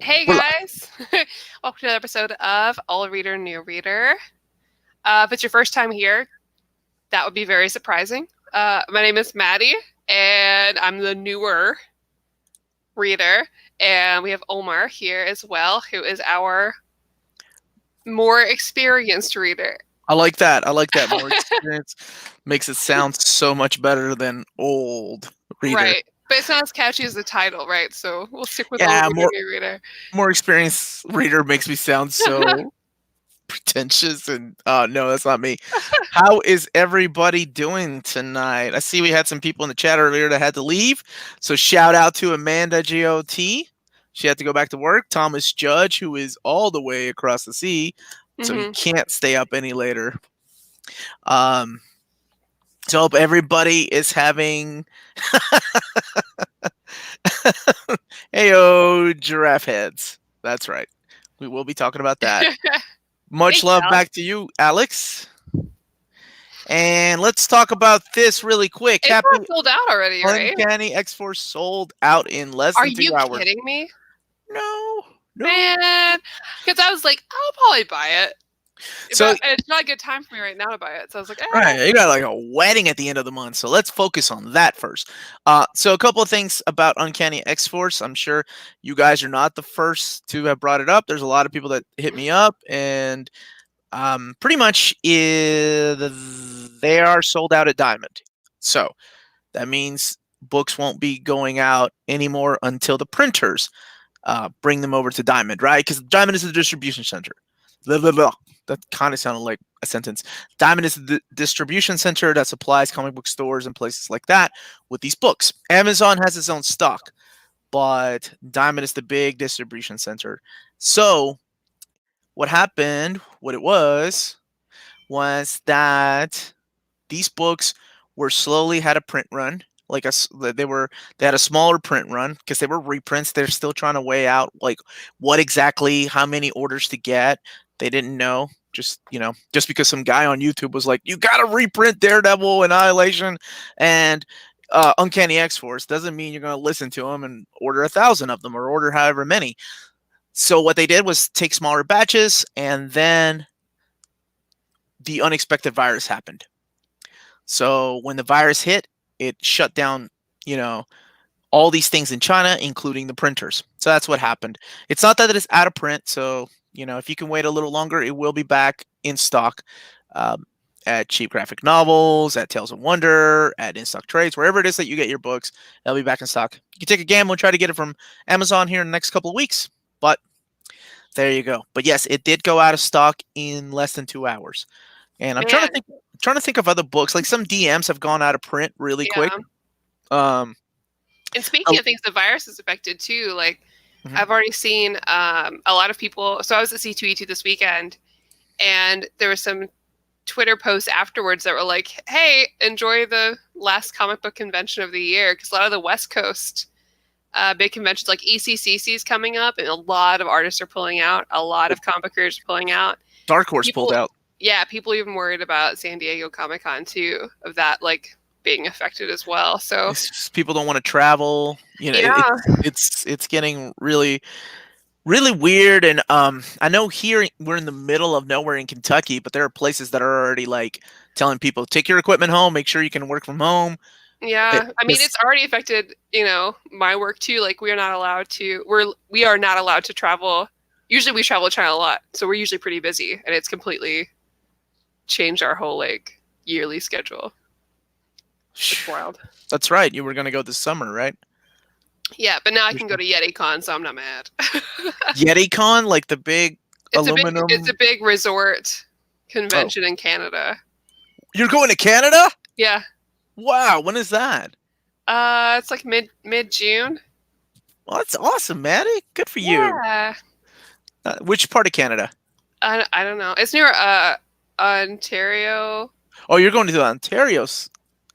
Hey We're guys, welcome to another episode of All Reader New Reader. If it's your first time here, that would be very surprising. My name is Maddie, and I'm the newer reader. And we have Omar here as well, who is our more experienced reader. I like that. I like that. More experience makes it sound so much better than old reader. Right, but it's not as catchy as the title, right? So we'll stick with All Yeah, Reader New Reader. more experienced reader makes me sound so pretentious and no, that's not me. How is everybody doing tonight? I see we had some people in the chat earlier that had to leave. So shout out to Amanda GOT. She had to go back to work. Thomas Judge, who is all the way across the sea, so he can't stay up any later. So hope everybody is having Heyo, giraffe heads. That's right. We will be talking about that. Much Thanks, love Alex. back to you, Alex. And let's talk about this really quick. It's Happy not sold out already, right? Uncanny X4 sold out in less Are than 2 you hours. kidding me? No. Man, because I was like, I'll probably buy it. So But it's not a good time for me right now to buy it. So I was like, right, you got like a wedding at the end of the month, so let's focus on that first. So a couple of things about Uncanny X-Force. I'm sure you guys are not the first to have brought it up. There's a lot of people that hit me up, and pretty much they are sold out at Diamond. So that means books won't be going out anymore until the printers bring them over to Diamond, right? Because Diamond is the distribution center. Blah, blah, blah. That kind of sounded like a sentence. Diamond is the distribution center that supplies comic book stores and places like that with these books. Amazon has its own stock, but Diamond is the big distribution center. So what happened, what it was that these books were slowly had a print run. Like they had a smaller print run because they were reprints. They're still trying to weigh out like what exactly, how many orders to get. They didn't know. Just because some guy on YouTube was like, you gotta reprint Daredevil, Annihilation, and Uncanny X-Force, doesn't mean you're gonna listen to them and order 1,000 of them or order however many. So what they did was take smaller batches, and then the unexpected virus happened. So when the virus hit, it shut down, all these things in China, including the printers. So that's what happened. It's not that it's out of print. So, if you can wait a little longer, it will be back in stock at Cheap Graphic Novels, at Tales of Wonder, at In Stock Trades, wherever it is that you get your books, they'll be back in stock. You can take a gamble and try to get it from Amazon here in the next couple of weeks. But there you go. But yes, it did go out of stock in less than 2 hours. And I'm trying to think of other books. Like some DMs have gone out of print really quick. And speaking of things the virus has affected too, like I've already seen a lot of people. So I was at C2E2 this weekend, and there was some Twitter posts afterwards that were like, hey, enjoy the last comic book convention of the year, because a lot of the West Coast big conventions like ECCC is coming up, and a lot of artists are pulling out. A lot of comic book creators are pulling out. Dark Horse pulled out. Yeah, people are even worried about San Diego Comic-Con too, of that like being affected as well. So people don't want to travel. It's getting really, really weird. And I know here we're in the middle of nowhere in Kentucky, but there are places that are already like telling people, take your equipment home, make sure you can work from home. Yeah, I mean, it's already affected, my work too. Like we are not allowed to travel. Usually we travel to China a lot, so we're usually pretty busy, and it's completely changed our whole like yearly schedule. It's wild. That's right. You were going to go this summer, right? Yeah, but now I can go to YetiCon, so I'm not mad. YetiCon, like the big aluminum. It's a big resort convention in Canada. You're going to Canada? Yeah. Wow. When is that? It's like mid June. Well, that's awesome, Maddie. Good for you. Yeah. Which part of Canada? I don't know. It's near Ontario. Oh, you're going to the Ontario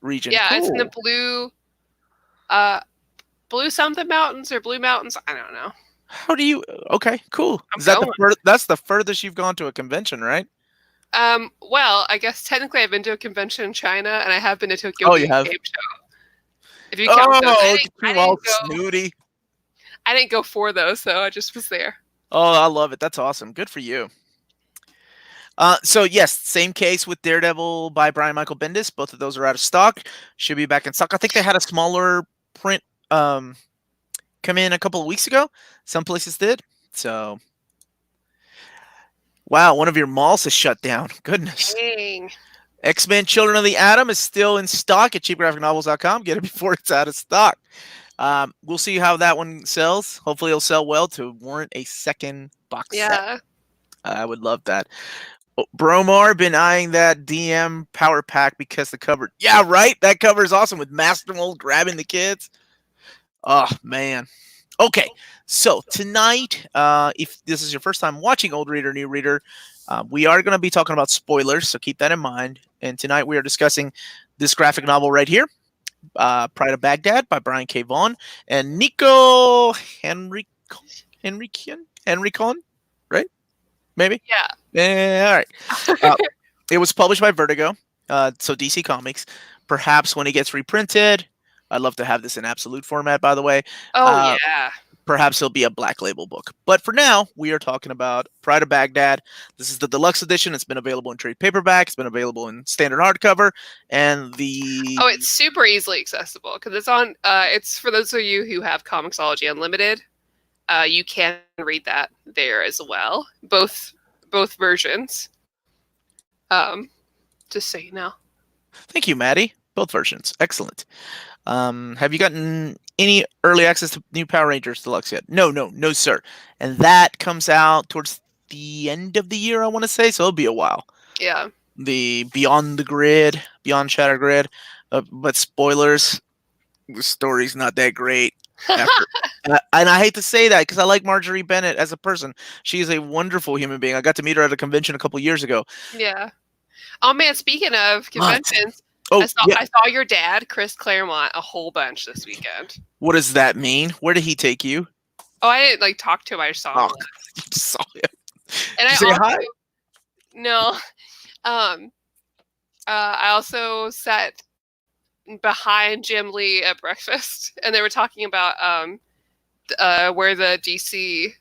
region. Yeah, cool. It's in the Blue something mountains or Blue Mountains. I don't know. How do you? Okay, cool. That's the furthest you've gone to a convention, right? Well, I guess technically I've been to a convention in China, and I have been to Tokyo Game Show. If you count those, all snooty. I didn't go for those, though. I just was there. Oh, I love it. That's awesome. Good for you. So yes, same case with Daredevil by Brian Michael Bendis. Both of those are out of stock. Should be back in stock. I think they had a smaller print come in a couple of weeks ago. Some places did. So, wow, one of your malls is shut down. Goodness. Dang. X-Men Children of the Atom is still in stock at cheapgraphicnovels.com. Get it before it's out of stock. We'll see how that one sells. Hopefully it'll sell well to warrant a second box set. I would love that. Bromar been eyeing that DM power pack because the cover. Yeah, right. That cover is awesome with Master Mold grabbing the kids. Oh man. Okay, so tonight, if this is your first time watching Old Reader, New Reader, we are going to be talking about spoilers, so keep that in mind. And tonight we are discussing this graphic novel right here, Pride of Baghdad by Brian K. Vaughan and Niko Henrichon, right? Maybe? Yeah. All right. It was published by Vertigo, so DC Comics. Perhaps when it gets reprinted, I'd love to have this in absolute format, by the way. Oh, yeah. Perhaps it'll be a black label book. But for now, we are talking about Pride of Baghdad. This is the deluxe edition. It's been available in trade paperback. It's been available in standard hardcover. And Oh, it's super easily accessible because it's on. It's for those of you who have Comixology Unlimited. You can read that there as well. Both versions. Just so you know. Thank you, Maddie. Both versions. Excellent. Have you gotten any early access to New Power Rangers Deluxe yet? No, sir. And that comes out towards the end of the year, I want to say, so it'll be a while. Yeah. The Beyond the Grid, Beyond Shatter Grid, but spoilers, the story's not that great. And I hate to say that because I like Marjorie Bennett as a person. She is a wonderful human being. I got to meet her at a convention a couple years ago. Yeah. Oh man, speaking of conventions. Oh, I saw your dad, Chris Claremont, a whole bunch this weekend. What does that mean? Where did he take you? Oh, I didn't talk to him. I just saw him. You saw him. And did you say hi? No. I also sat behind Jim Lee at breakfast, and they were talking about where the DC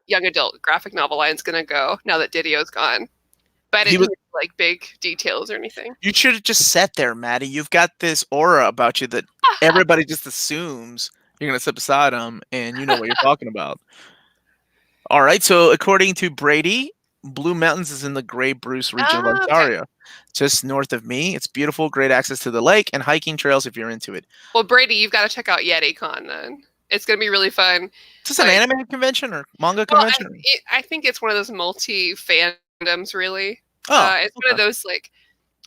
young adult graphic novel line is going to go now that Didio's gone. But I didn't hear, like, big details or anything. You should have just sat there, Maddie. You've got this aura about you that everybody just assumes you're going to sit beside them and you know what you're talking about. All right. So according to Brady, Blue Mountains is in the Grey Bruce region of Ontario, just north of me. It's beautiful, great access to the lake and hiking trails if you're into it. Well, Brady, you've got to check out YetiCon then. It's going to be really fun. Is this an anime convention or manga convention? I think it's one of those multi-fandoms, really. It's one of those, like,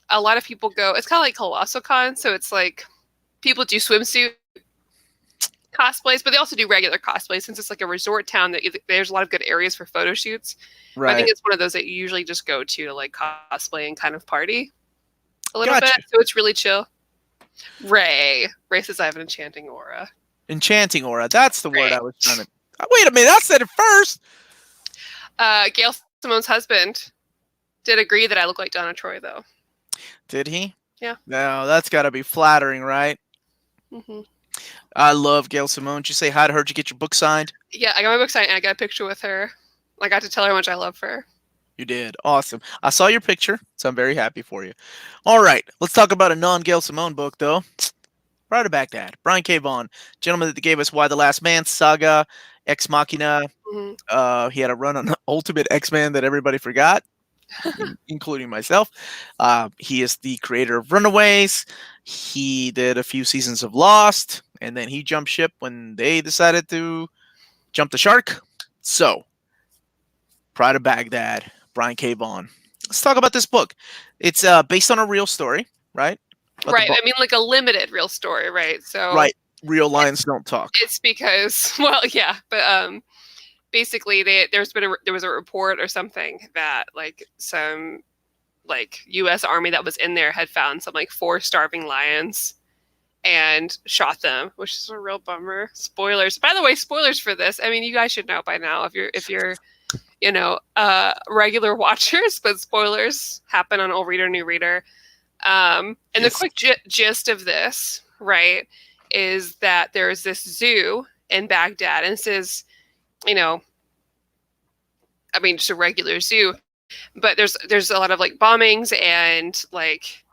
a lot of people go. It's kind of like Colossal Con, so it's like people do swimsuit cosplays, but they also do regular cosplays since it's like a resort town that there's a lot of good areas for photo shoots. Right. I think it's one of those that you usually just go to like cosplay and kind of party a little bit. So it's really chill. Ray says I have an enchanting aura. Enchanting aura. That's the word I was trying to. Wait a minute. I said it first. Gail Simone's husband did agree that I look like Donna Troy, though. Did he? Yeah. No, that's got to be flattering, right? Mm-hmm. I love Gail Simone. Did you say hi to her? Did you get your book signed? Yeah, I got my book signed and I got a picture with her. I got to tell her how much I love her. You did. Awesome. I saw your picture, so I'm very happy for you. All right. Let's talk about a non-Gail Simone book, though. Pride of Baghdad. Brian K. Vaughan. Gentleman that gave us Why the Last Man, Saga, Ex Machina. Mm-hmm. He had a run on Ultimate X-Men that everybody forgot. Including myself. He is the creator of Runaways. He did a few seasons of Lost, and then he jumped ship when they decided to jump the shark. So, Pride of Baghdad, Brian K. Vaughan. Let's talk about this book. It's based on a real story, right? Right. I mean, like a limited real story, right? So right. Real lions don't talk. It's because, well, yeah, but basically, there was a report or something that like some like U.S. Army that was in there had found some like 4 starving lions and shot them, which is a real bummer. Spoilers, by the way, spoilers for this. I mean, you guys should know by now if you're regular watchers, but spoilers happen on Old Reader, New Reader. And yes. The quick gist of this, right, is that there is this zoo in Baghdad, and this is, you know, I mean, just a regular zoo, but there's a lot of like bombings and like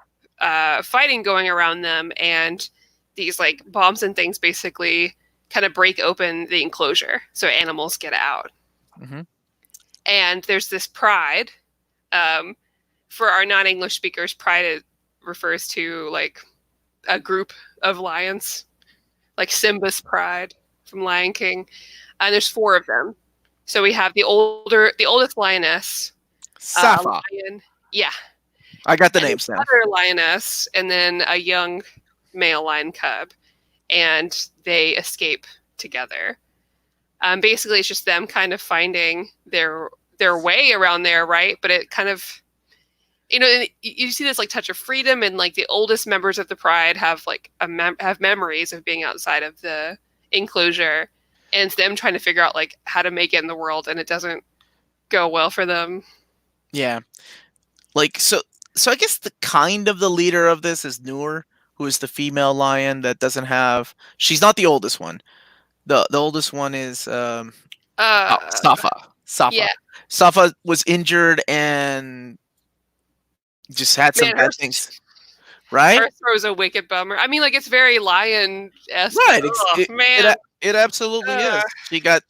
fighting going around them, and these like bombs and things basically kind of break open the enclosure so animals get out. Mm-hmm. And there's this pride. For our non-English speakers, pride refers to like a group of lions, like Simba's pride from Lion King, and there's 4 of them. So we have the oldest lioness, Safa. lion, yeah, I got the and names now. another lioness, and then a young male lion cub, and they escape together. Basically, it's just them kind of finding their way around there, right? But it kind of, you see this like touch of freedom, and like the oldest members of the pride have like have memories of being outside of the enclosure, and it's them trying to figure out like how to make it in the world, and it doesn't go well for them. Yeah, like so I guess the kind of the leader of this is Noor, who is the female lion that doesn't have. She's not the oldest one. The oldest one is Safa. Yeah. Safa was injured and just had some bad things. Right? Her throw's a wicked bummer. I mean, like, it's very lion-esque. Right. Man. It absolutely is. She got.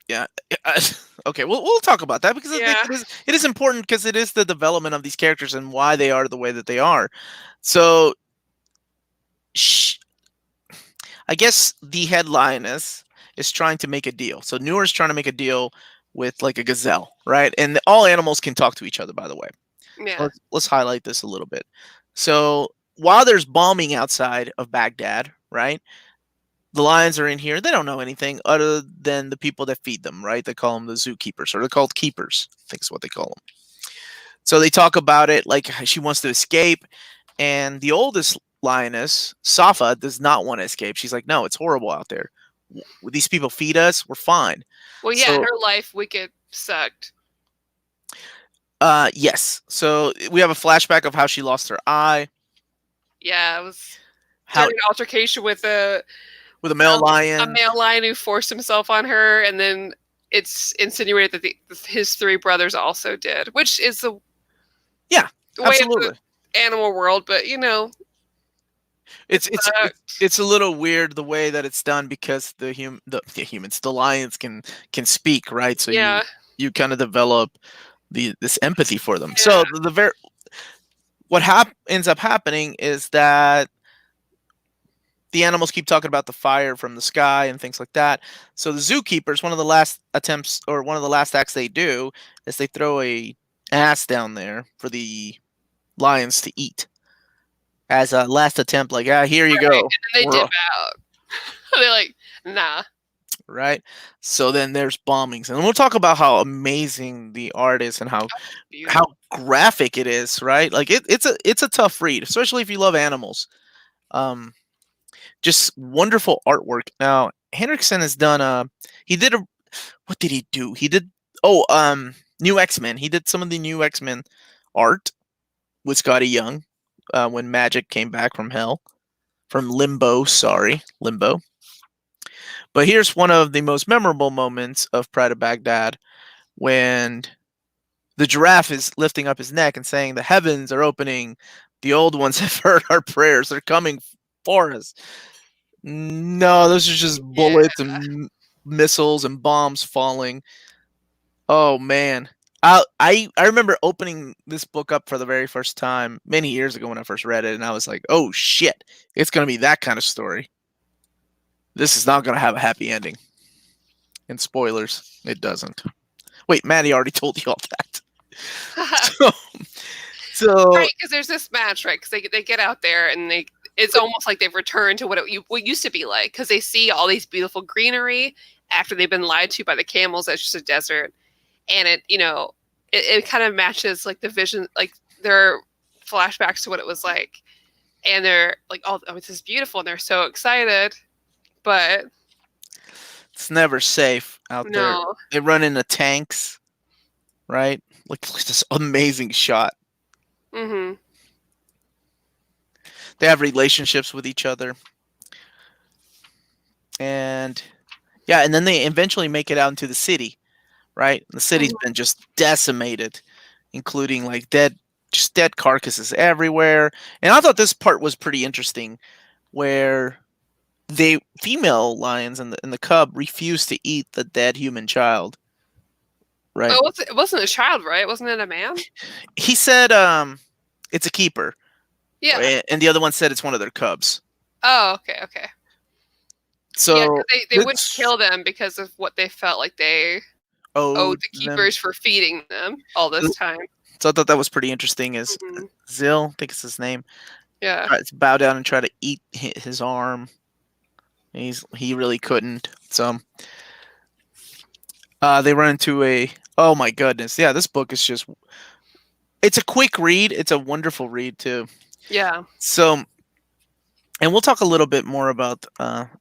Yeah. Okay. We'll talk about that because it is important because it is the development of these characters and why they are the way that they are. So, I guess the head lioness is trying to make a deal. So Noor is trying to make a deal with like a gazelle, right? And all animals can talk to each other, by the way. Yeah. So let's highlight this a little bit. So while there's bombing outside of Baghdad, right? The lions are in here. They don't know anything other than the people that feed them, right? They call them the zookeepers, or they're called keepers. I think is what they call them. So they talk about it like she wants to escape, and the oldest lioness, Safa, does not want to escape. She's like, no, it's horrible out there. These people feed us. We're fine. Well, yeah, so, her life wicked sucked. Yes. So we have a flashback of how she lost her eye. Yeah, it was during an altercation with a male lion. A male lion who forced himself on her, and then it's insinuated that his 3 brothers also did, which is the way absolutely. of the animal world, but it's a little weird the way that it's done because the humans, the lions can speak, right? So you kind of develop this empathy for them. So what ends up happening is that the animals keep talking about the fire from the sky and things like that. So the zookeepers, one of the last attempts or one of the last acts they do is they throw a ass down there for the lions to eat as a last attempt. Like, here you go. And then they dip out. They're like, nah. Right. So then there's bombings, and we'll talk about how amazing the art is and how graphic it is. Right. Like it's a tough read, especially if you love animals. Just wonderful artwork. Now, Henrichon has done what did he do? He did New X-Men. He did some of the New X-Men art with Scotty Young when Magic came back from Limbo. But here's one of the most memorable moments of Pride of Baghdad when the giraffe is lifting up his neck and saying, "The heavens are opening. The old ones have heard our prayers. They're coming for us." No, those are just bullets and missiles and bombs falling. Oh man. I remember opening this book up for the very first time many years ago when I first read it, and I was like, oh shit, it's going to be that kind of story. This is not going to have a happy ending. And spoilers, it doesn't. Wait, Maddie already told you all that. so right, because there's this match, right? Because they get out there and it's almost like they've returned to what used to be like, because they see all these beautiful greenery after they've been lied to by the camels. That's just a desert, and it kind of matches like the vision, like their flashbacks to what it was like, and they're like, oh, this is beautiful, and they're so excited, but it's never safe out there. They run into tanks, right? Look at this amazing shot. Mm-hmm. They have relationships with each other. and yeah, and then they eventually make it out into the city, right? The city's Mhm. been just decimated, including like dead carcasses everywhere. And I thought this part was pretty interesting, where they female lions and the cub refuse to eat the dead human child, right? It wasn't a child, right? Wasn't it a man? He said, it's a keeper, Yeah. and the other one said it's one of their cubs. Oh, okay, okay. Yeah, So 'cause they wouldn't this kill them because of what they felt like they owed owed the them. keepers for feeding them all this time. So I thought that was pretty interesting. Is Mhm. Zill, I think it's his name, Yeah. tries to bow down and try to eat his arm. He really couldn't. So they run into a, oh my goodness, yeah, this book is just, it's a quick read. It's a wonderful read too. Yeah. So, and we'll talk a little bit more about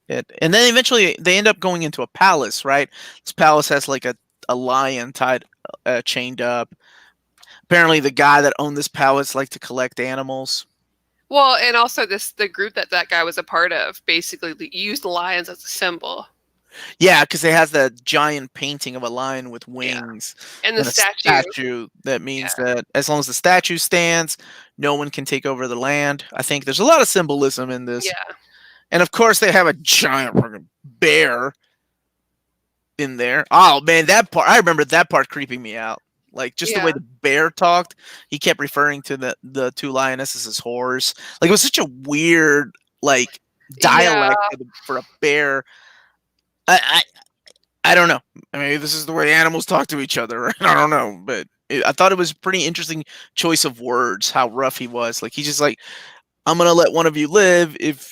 it. And then eventually they end up going into a palace, right? This palace has like a lion tied, chained up. Apparently, the guy that owned this palace liked to collect animals. Well, and also the group that guy was a part of basically used lions as a symbol. Yeah, because it has that giant painting of a lion with Yeah. wings And the and a statue. statue. That means Yeah. that as long as the statue stands, no one can take over the land. I think there's a lot of symbolism in this. Yeah. And of course, they have a giant freaking bear in there. Oh man, that part, I remember that part creeping me out. Like just the way Yeah. the bear talked, he kept referring to the two lionesses as whores. Like it was such a weird like Yeah. dialect for a bear. I, I don't know. I mean, this is the way animals talk to each other. Right? I don't know, but I thought it was a pretty interesting choice of words. How rough he was. Like he's just like, I'm gonna let one of you live if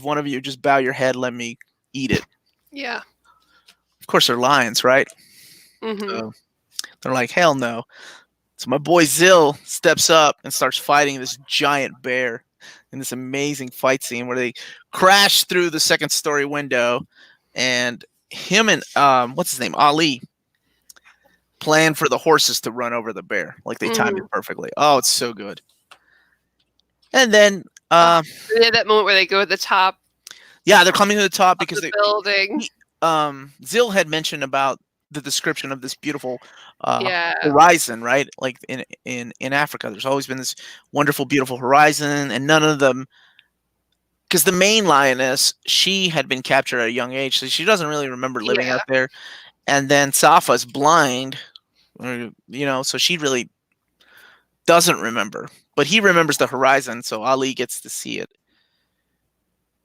one of you just bow your head, let me eat it. Yeah. Of course, they're lions, right? Mhm. So they're like, hell no. So my boy Zill steps up and starts fighting this giant bear in this amazing fight scene where they crash through the second story window, and him and what's his name, Ali, plan for the horses to run over the bear. Like they timed Mhm. it perfectly. Oh, it's so good. And then Oh, yeah, that moment where they go to the top yeah, they're coming to the top of because the building. Zill had mentioned about the description of this beautiful Yeah. horizon, right? Like in Africa, there's always been this wonderful, beautiful horizon, and none of them, because the main lioness, she had been captured at a young age, so she doesn't really remember living Yeah. out there. And then Safa's blind, so she really doesn't remember, but he remembers the horizon, so Ali gets to see it.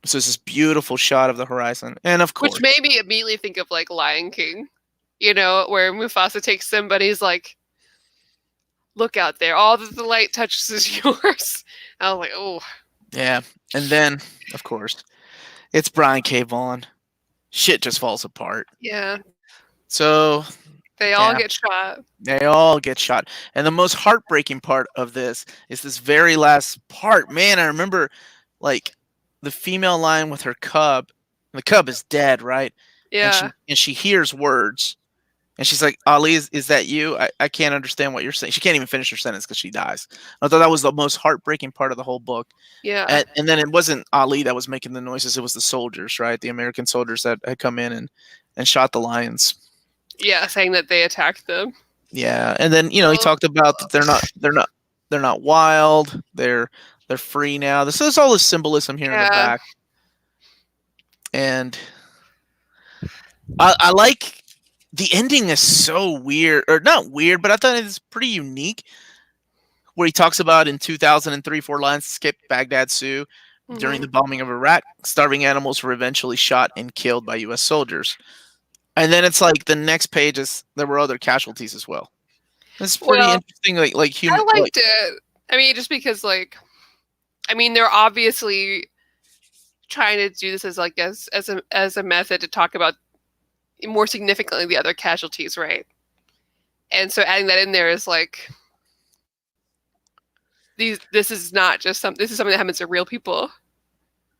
So it's this beautiful shot of the horizon, and of Which course, made me immediately think of like Lion King, where Mufasa takes somebody's like, look out there, all that the light touches is yours. I was like, oh. yeah. And then, of course, it's Brian K. Vaughan. Shit just falls apart. Yeah. So They all yeah, get shot. they all get shot. And the most heartbreaking part of this is this very last part. Man, I remember like the female lion with her cub. The cub is dead, right? And Yeah. she hears words. And she's like, Ali, is that you? I can't understand what you're saying. She can't even finish her sentence because she dies. I thought that was the most heartbreaking part of the whole book. Yeah. And then it wasn't Ali that was making the noises. It was the soldiers, right? The American soldiers that had come in and shot the lions. Yeah, saying that they attacked them. Yeah, and then he Oh. talked about that they're not wild. They're free now. This is all the symbolism here in the Yeah. back, and I like the ending is so weird, or not weird, but I thought it's pretty unique. Where he talks about in 2003, 4 lions escaped Baghdad Zoo during Mhm. the bombing of Iraq. Starving animals were eventually shot and killed by U.S. soldiers. And then it's like the next page is there were other casualties as well. It's pretty Well, interesting, like I human, like liked it. I mean, just because, they're obviously trying to do this as a method to talk about more significantly the other casualties, right? And so adding that in there is like this is not just this is something that happens to real people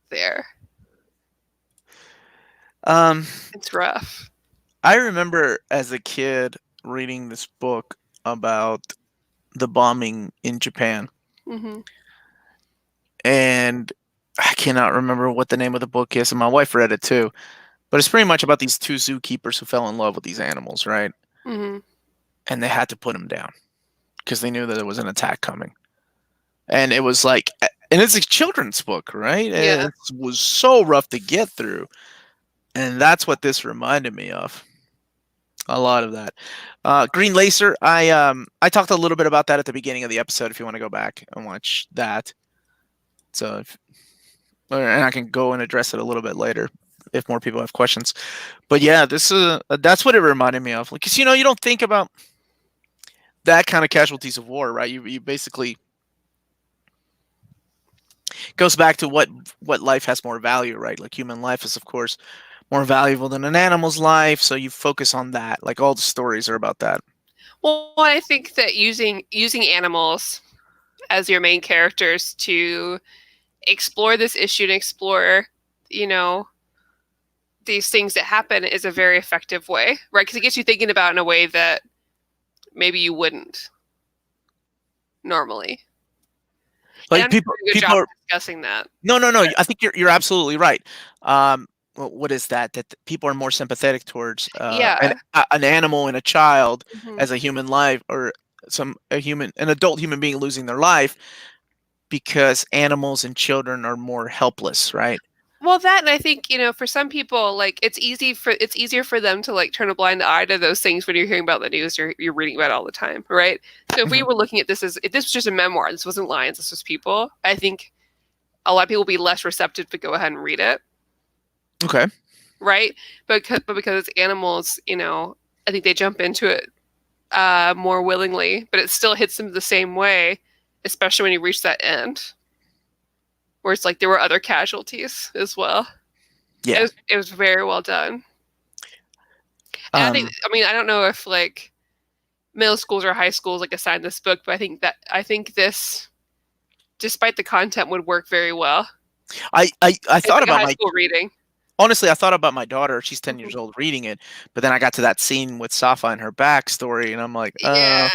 there. It's rough. I remember as a kid reading this book about the bombing in Japan, Hmm. and I cannot remember what the name of the book is, and my wife read it too. But it's pretty much about these two zookeepers who fell in love with these animals, right? Mm-hmm. And they had to put them down because they knew that there was an attack coming. And it was like, and it's a children's book, right? Yeah. It was so rough to get through. And that's what this reminded me of. A lot of that. Green Lacer, I talked a little bit about that at the beginning of the episode if you want to go back and watch that. So and I can go and address it a little bit later if more people have questions. But yeah, this is that's what it reminded me of. Because you don't think about that kind of casualties of war, right? You basically goes back to what life has more value, right? Like human life is of course more valuable than an animal's life, so you focus on that. Like all the stories are about that. Well, I think that using animals as your main characters to explore this issue and explore, these things that happen is a very effective way, right? Because it gets you thinking about it in a way that maybe you wouldn't normally. Like people are discussing that. No. I think you're absolutely right. What is that? That people are more sympathetic towards an animal and a child as a human life, or an adult human being losing their life, because animals and children are more helpless, right? Well, that, and I think, for some people, like, it's easier for them to like turn a blind eye to those things when you're hearing about the news, you're reading about it all the time, right? So if we were looking at this if this was just a memoir, this wasn't lions, this was people, I think a lot of people will be less receptive to go ahead and read it. Okay. Right? But because it's animals, I think they jump into it more willingly, but it still hits them the same way, especially when you reach that end, where it's like there were other casualties as well. Yeah. It was very well done. And I don't know if like middle schools or high schools like assigned this book, but I think this, despite the content, would work very well. I thought about high school reading. Honestly, I thought about my daughter. She's 10 years old reading it, but then I got to that scene with Safa and her backstory, and I'm like, yeah,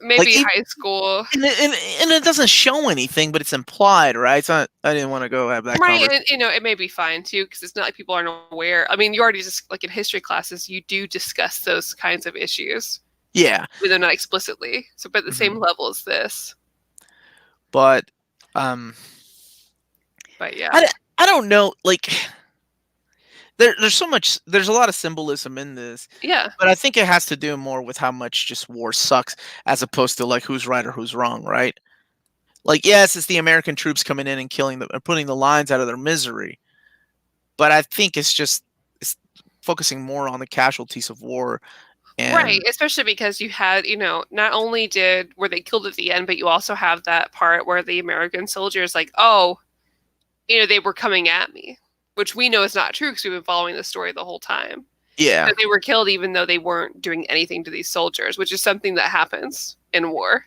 maybe high school. And it doesn't show anything, but it's implied, right? It's not, I didn't want to go have that conversation. And, it may be fine too, because it's not like people aren't aware. I mean, you already just, like in history classes, you do discuss those kinds of issues. Yeah. But they're not explicitly. So, but at the same level as this. But yeah. I don't know, like... There's a lot of symbolism in this. Yeah. But I think it has to do more with how much just war sucks, as opposed to like who's right or who's wrong, right? Like, yes, it's the American troops coming in and killing them and putting the lions out of their misery. But I think it's focusing more on the casualties of war. Right, especially because you had, not only were they killed at the end, but you also have that part where the American soldiers like, oh, they were coming at me. Which we know is not true because we've been following the story the whole time. Yeah. But they were killed even though they weren't doing anything to these soldiers, which is something that happens in war.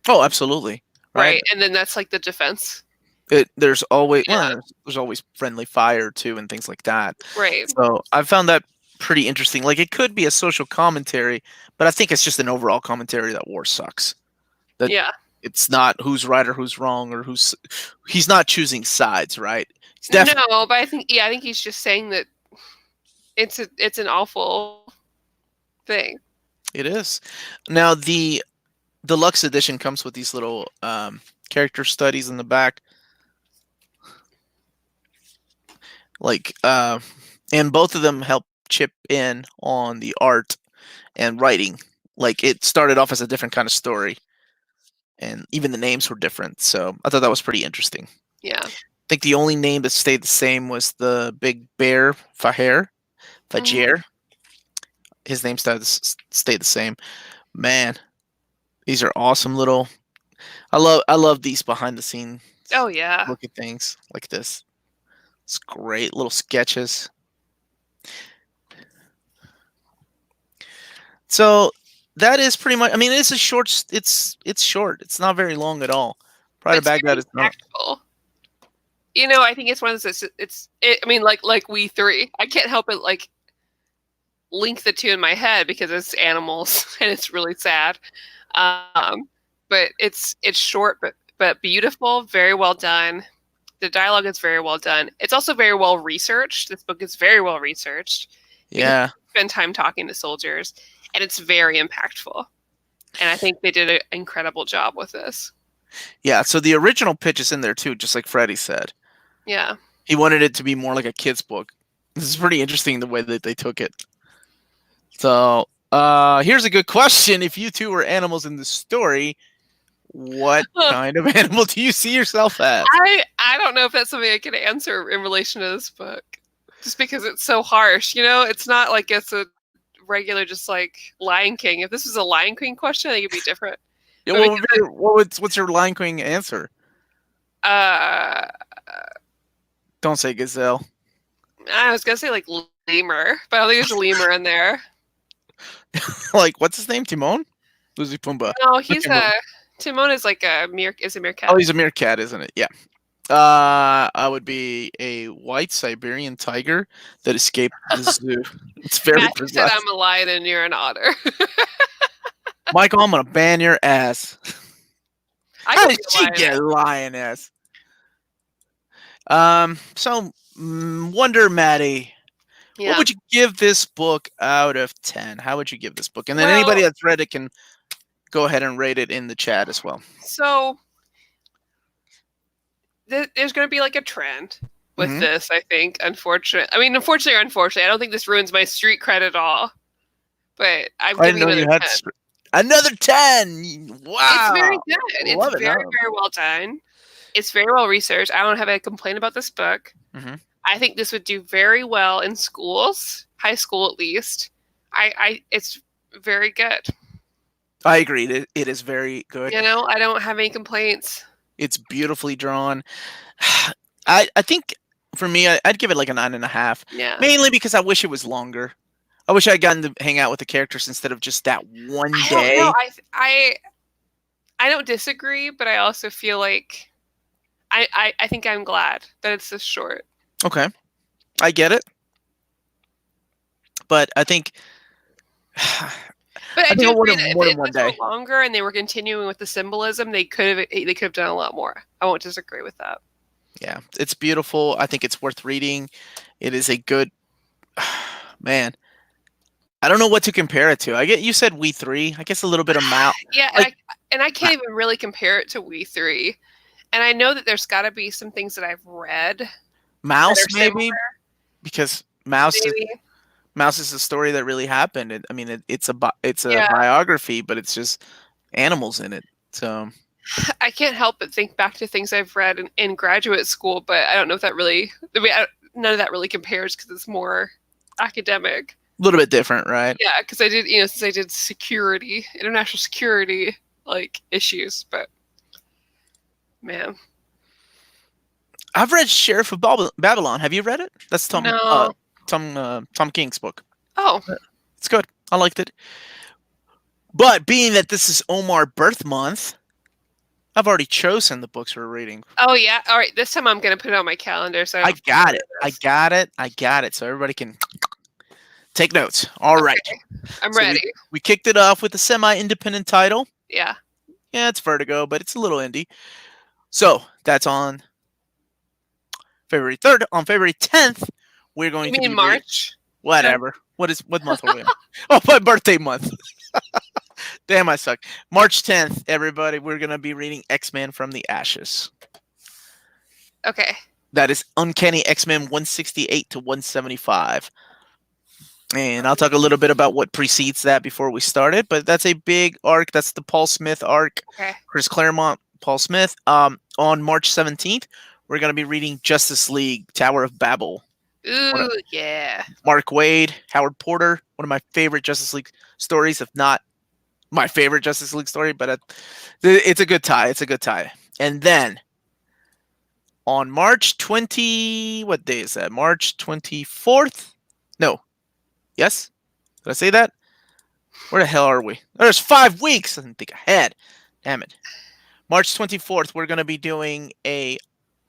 Oh, absolutely. Right. And then that's like the defense. There's always there's always friendly fire too and things like that. Right. So I found that pretty interesting. Like, it could be a social commentary, but I think it's just an overall commentary that war sucks. That it's not who's right or who's wrong, or he's not choosing sides, right? No, but I think he's just saying that it's an awful thing. It is. Now the deluxe edition comes with these little character studies in the back, like and both of them help chip in on the art and writing. Like, it started off as a different kind of story, and even the names were different. So I thought that was pretty interesting. Yeah. I think the only name that stayed the same was the big bear, Fajr. His name stayed the same. Man, these are awesome little... I love these behind the scenes. Oh, yeah. Look at things like this. It's great little sketches. So that is pretty much... I mean, it's a short... It's short. It's not very long at all. Pride of Baghdad is not... I think it's one of those. I mean, like We Three. I can't help it like link the two in my head because it's animals and it's really sad. But it's short, but beautiful, very well done. The dialogue is very well done. It's also very well researched. This book is very well researched. Yeah. Spend time talking to soldiers, and it's very impactful. And I think they did an incredible job with this. Yeah, so the original pitch is in there too, just like Freddie said. Yeah. He wanted it to be more like a kid's book. This is pretty interesting the way that they took it. So, here's a good question. If you two were animals in the story, what kind of animal do you see yourself as? I don't know if that's something I can answer in relation to this book. Just because it's so harsh, you know? It's not like it's a regular, just like Lion King. If this was a Lion King question, I think it'd be different. Yeah, what's your Lion King answer? Don't say gazelle. I was gonna say like lemur, but I don't think there's a lemur in there. Like, what's his name? Timon? Lucy Pumbaa. No, he's Timon is like a meerkat. Oh, he's a meerkat, isn't it? Yeah. I would be a white Siberian tiger that escaped the zoo. It's very Matthew said I'm a lion and you're an otter. Michael, I'm gonna ban your ass. How did she get a lioness? So Wonder Maddie, what would you give this book out of 10? How would you give this book? And then anybody that's read it can go ahead and rate it in the chat as well. So there's going to be like a trend with this, I think. Unfortunately or unfortunately, I don't think this ruins my street cred at all. But I'm giving it another 10. Another 10! Wow! It's very good. It's very, very well done. It's very well researched. I don't have a complaint about this book. I think this would do very well in schools, high school at least. It's very good. I agree. It is very good. You know, I don't have any complaints. It's beautifully drawn. I think for me, I'd give it like a 9.5. Yeah. Mainly because I wish it was longer. I wish I'd gotten to hang out with the characters instead of just that one day. I don't disagree, but I also feel like I think I'm glad that it's this short. Okay. I get it. But I think But I do agree that if it was longer and they were continuing with the symbolism, they could have done a lot more. I won't disagree with that. Yeah, it's beautiful. I think it's worth reading. It is a good man. I don't know what to compare it to. You said We 3. I guess a little bit of Mouse. Yeah, and I can't even really compare it to We 3. And I know that there's got to be some things that I've read. Mouse maybe, because Mouse is a story that really happened. It's a biography, but it's just animals in it. So I can't help but think back to things I've read in graduate school, but I don't know if that really. None of that really compares because it's more academic. A little bit different, right? Yeah, because I did, since I did international security, like issues, but man. I've read Sheriff of Babylon. Have you read it? That's Tom King's book. Oh. It's good. I liked it. But being that this is Omar birth month, I've already chosen the books we're reading. Oh, yeah? All right. This time I'm going to put it on my calendar. So I got it. So everybody can take notes. All right. I'm ready. We kicked it off with a semi-independent title. Yeah. Yeah, it's Vertigo, but it's a little indie. So that's on February 3rd. On February 10th, we're going to be March? Whatever. What month are we in? Oh, my birthday month. Damn, I suck. March 10th, everybody, we're going to be reading X-Men from the Ashes. Okay. That is Uncanny X-Men 168 to 175. And I'll talk a little bit about what precedes that before we started, but that's a big arc. That's the Paul Smith arc. Okay. Chris Claremont, Paul Smith. On March 17th, we're going to be reading Justice League, Tower of Babel. Ooh, yeah. Mark Waid, Howard Porter, one of my favorite Justice League stories, if not my favorite Justice League story, but it's a good tie. It's a good tie. And then on March 20, what day is that? March 24th? No. Yes? Did I say that? Where the hell are we? There's 5 weeks. I didn't think ahead. Damn it. March 24th, we're going to be doing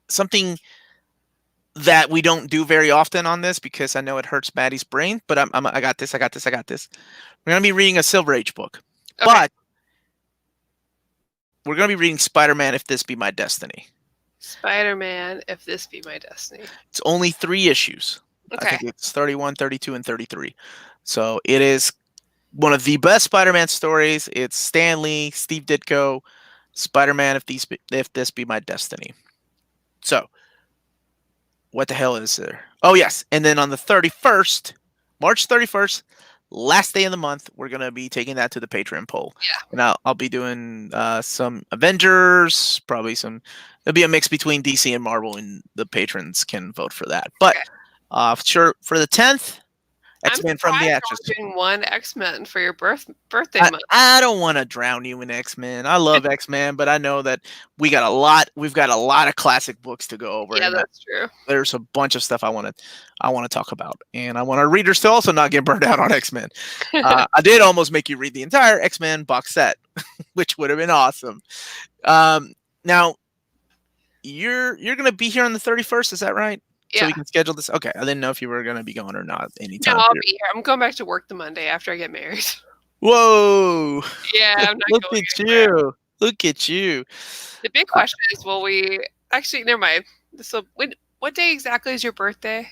something that we don't do very often on this because I know it hurts Maddie's brain, but I got this. We're going to be reading a Silver Age book. Okay. But we're going to be reading Spider-Man If This Be My Destiny. Spider-Man, If This Be My Destiny. It's only 3 issues. Okay. I think it's 31, 32, and 33. So it is one of the best Spider-Man stories. It's Stan Lee, Steve Ditko, Spider-Man, If This Be My Destiny. So, what the hell is there? Oh, yes. And then on the 31st, March 31st, last day of the month, we're going to be taking that to the Patreon poll. Yeah. And I'll be doing some Avengers, probably some. It'll be a mix between DC and Marvel, and the patrons can vote for that. But sure, for the 10th, X-Men from the Ashes. I'm doing one X-Men for your birthday month. I don't want to drown you in X-Men. I love X-Men, but I know that we've got a lot of classic books to go over. Yeah, that's true. There's a bunch of stuff I want to talk about, and I want our readers to also not get burned out on X-Men. I did almost make you read the entire X-Men box set, which would have been awesome. Now you're gonna be here on the 31st, is that right? Yeah. So we can schedule this. Okay, I didn't know if you were gonna be gone or not anytime. No, I'll be here. I'm going back to work the Monday after I get married. Whoa! Yeah, I'm not Look going at anywhere. you! Look at you! The big question is, will we actually? Never mind. So, what day exactly is your birthday?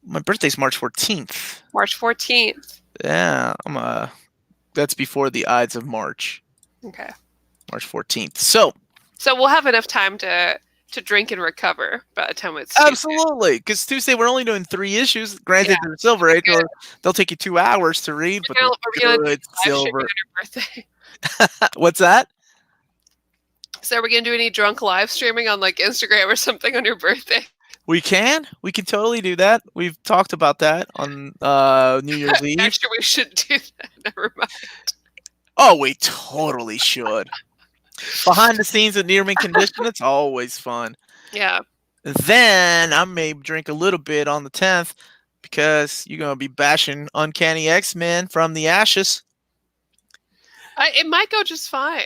My birthday's March 14th. March 14th. Yeah, that's before the Ides of March. Okay. March 14th. So we'll have enough time to drink and recover by the time it's absolutely, because Tuesday we're only doing 3 issues. Granted, they're Silver Age, they'll take you 2 hours to read, but they're good Silver. On your birthday. What's that? So, are we gonna do any drunk live streaming on like Instagram or something on your birthday? We can totally do that. We've talked about that on New Year's Eve. Actually, we should do that. Never mind. Oh, we totally should. Behind the scenes at Nearman Condition, it's always fun. Yeah. Then I may drink a little bit on the 10th because you're going to be bashing Uncanny X-Men from the Ashes. It might go just fine.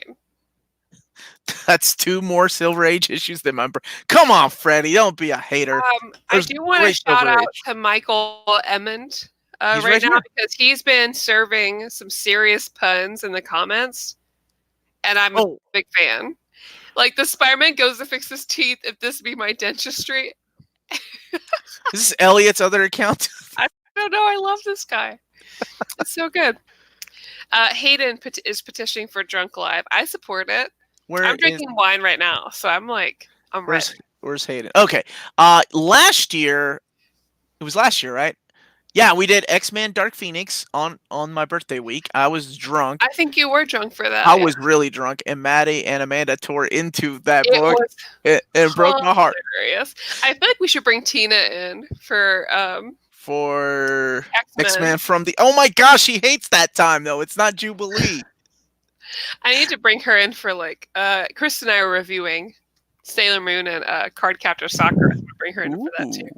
That's 2 more Silver Age issues than my... Come on, Freddie. Don't be a hater. I do want to shout out to Michael Emmond right now because he's been serving some serious puns in the comments. And I'm a big fan. Like, the Spider-Man goes to fix his teeth. If this be my dentistry. Is this Elliot's other account? I don't know. I love this guy. It's so good. Hayden is petitioning for Drunk Live. I support it. I'm drinking wine right now, so I'm ready. Where's Hayden? Okay. Last year, it was last year, right? Yeah, we did X-Men Dark Phoenix on my birthday week. I was drunk. I think you were drunk for that. I was really drunk, and Maddie and Amanda tore into that book. It broke my heart. Hilarious. I feel like we should bring Tina in for X-Men from the... Oh my gosh, she hates that time, though. It's not Jubilee. I need to bring her in for, like... Chris and I are reviewing Sailor Moon and Cardcaptor Sakura. So bring her in for that, too.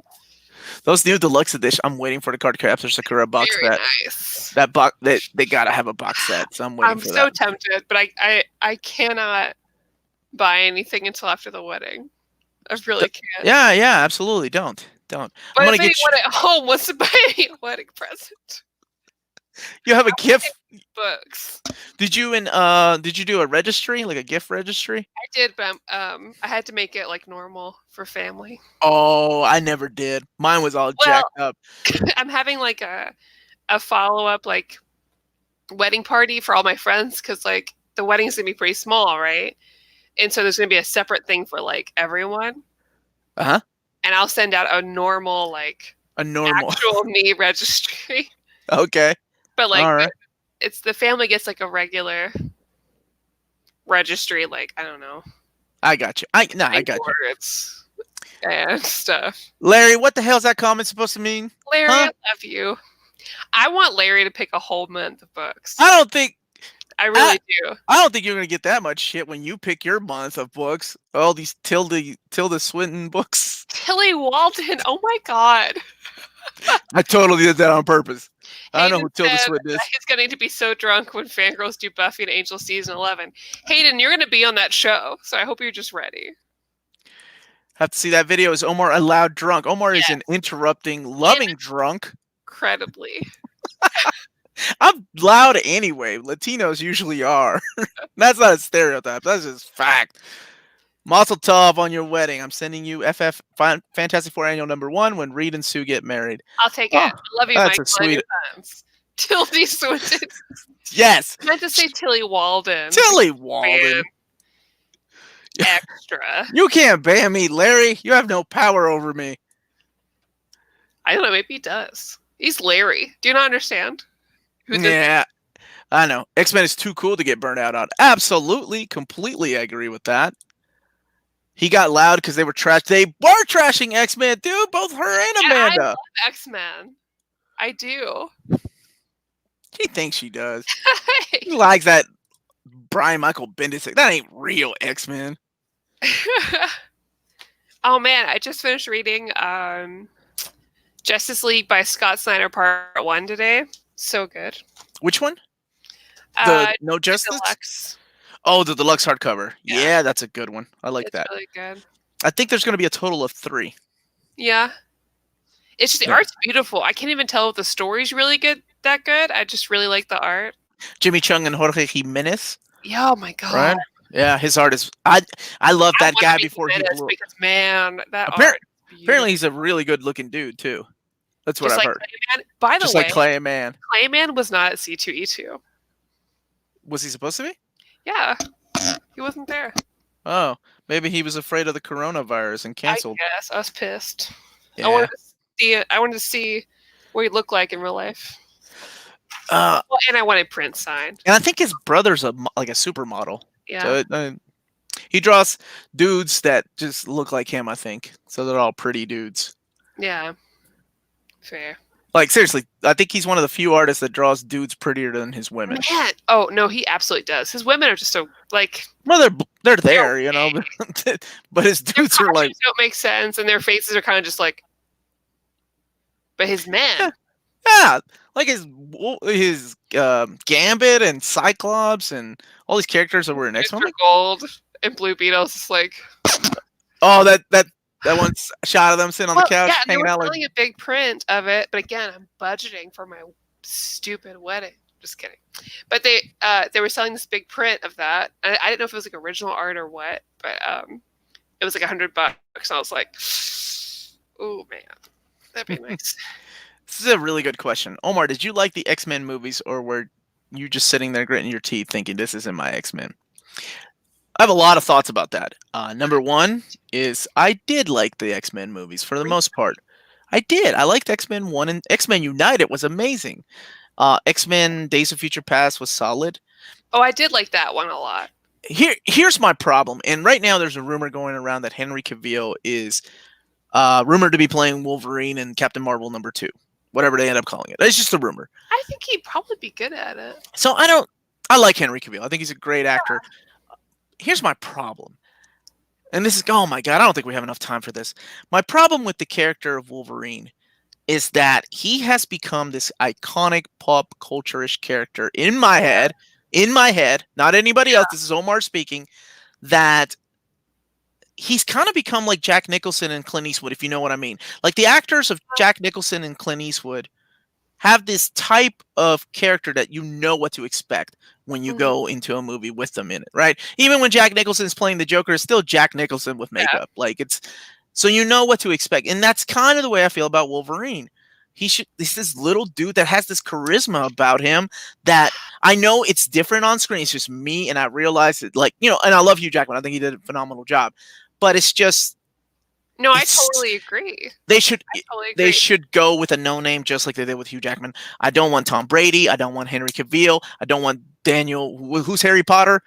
Those new deluxe edition. I'm waiting for the Cardcaptor Sakura box set. Very nice. That box, they gotta have a box set. So I'm waiting for that. I'm so tempted, but I cannot buy anything until after the wedding. I really can't. Yeah, absolutely. Don't. But I'm gonna get anyone at home wants to buy a wedding present. You have a gift. Books. Did you do a registry, like a gift registry? I did, but I had to make it like normal for family. Oh, I never did. Mine was all jacked up. I'm having like a follow-up like wedding party for all my friends because like the wedding's gonna be pretty small, right? And so there's gonna be a separate thing for like everyone. Uh-huh. And I'll send out a normal actual me registry. Okay. But like it's the family gets like a regular registry, like I don't know. I got you. I got you. It's and stuff. Larry, what the hell is that comment supposed to mean? Larry, I love you. I want Larry to pick a whole month of books. I really do. I don't think you're gonna get that much shit when you pick your month of books. All these Tilda Swinton books. Tilly Walton. Oh my god. I totally did that on purpose. Hayden I know who Tilda Swinton is. He's going to be so drunk when Fangirls do Buffy and Angel season 11. Hayden, you're going to be on that show, so I hope you're just ready. Have to see that video. Is Omar a loud drunk? Omar is an interrupting, loving drunk. Incredibly. I'm loud anyway. Latinos usually are. That's not a stereotype. That's just fact. Mazel tov on your wedding. I'm sending you Fantastic Four Annual #1 when Reed and Sue get married. I'll take it. Oh, I love you, that's Mike. a sweet. Tildy Swinton. Yes. I meant to say Tilly Walden. Tilly Walden. Extra. You can't ban me, Larry. You have no power over me. I don't know. Maybe he does. He's Larry. Do you not understand? Yeah, I know. X-Men is too cool to get burnt out on. Absolutely, completely agree with that. He got loud because they were They were trashing X-Men, dude. Both her and Amanda. I love X-Men. I do. She thinks she does. He likes that Brian Michael Bendis. That ain't real X-Men. Oh man, I just finished reading Justice League by Scott Snyder Part 1 today. So good. Which one? The No Justice? Deluxe. Oh, the deluxe hardcover. Yeah, that's a good one. I like that. It's really good. I think there's going to be a total of 3. Yeah. It's just the art's beautiful. I can't even tell if the story's really good. I just really like the art. Jimmy Chung and Jorge Jimenez. Yeah, oh my god. Right? Yeah, his art is. I love that guy before he blew. Because man, that art. Apparently, he's a really good-looking dude too. That's what I've heard. Clayman. By the way, like Clayman. Clayman was not at C2E2. Was he supposed to be? Yeah, he wasn't there. Oh, maybe he was afraid of the coronavirus and canceled. I guess I was pissed. Yeah. I wanted to see what he looked like in real life. And I wanted Prince signed. And I think his brother's like a supermodel. Yeah. So he draws dudes that just look like him, I think. So they're all pretty dudes. Yeah. Fair. Like, seriously, I think he's one of the few artists that draws dudes prettier than his women. Man. Oh, no, he absolutely does. His women are just so, like... Well, they're there, you know, but his dudes are like... don't make sense, and their faces are kind of just like... But his men... Yeah, like his Gambit and Cyclops and all these characters that were in X-Men. Gold and Blue Beetle's just like... Oh, that one shot of them sitting on the couch, hanging out. Yeah, they were a big print of it, but again, I'm budgeting for my stupid wedding. Just kidding. But they were selling this big print of that. I didn't know if it was like original art or what, but it was like $100. And I was like, oh man, that'd be nice. This is a really good question. Omar, did you like the X-Men movies, or were you just sitting there gritting your teeth thinking this isn't my X-Men? I have a lot of thoughts about that. Number one is I did like the X-Men movies for the most part. I did. I liked X-Men 1 and X-Men United was amazing. X-Men Days of Future Past was solid. Oh, I did like that one a lot. Here's my problem. And right now there's a rumor going around that Henry Cavill is rumored to be playing Wolverine and Captain Marvel #2. Whatever they end up calling it. It's just a rumor. I think he'd probably be good at it. So I like Henry Cavill. I think he's a great actor. Here's my problem. And this is, oh my God, I don't think we have enough time for this. My problem with the character of Wolverine is that he has become this iconic pop culture-ish character in my head, not anybody else. This is Omar speaking, that he's kind of become like Jack Nicholson and Clint Eastwood, if you know what I mean. Like the actors of Jack Nicholson and Clint Eastwood have this type of character that you know what to expect when you go into a movie with them in it, right? Even when Jack Nicholson is playing the Joker, it's still Jack Nicholson with makeup. Yeah. Like so you know what to expect. And that's kind of the way I feel about Wolverine. He's this little dude that has this charisma about him that I know it's different on screen. It's just me, and I realize it, like, you know, and I love Hugh Jackman. I think he did a phenomenal job. But it's just... No, I totally agree. They should go with a no-name just like they did with Hugh Jackman. I don't want Tom Brady. I don't want Henry Cavill. I don't want Daniel... Who's Harry Potter?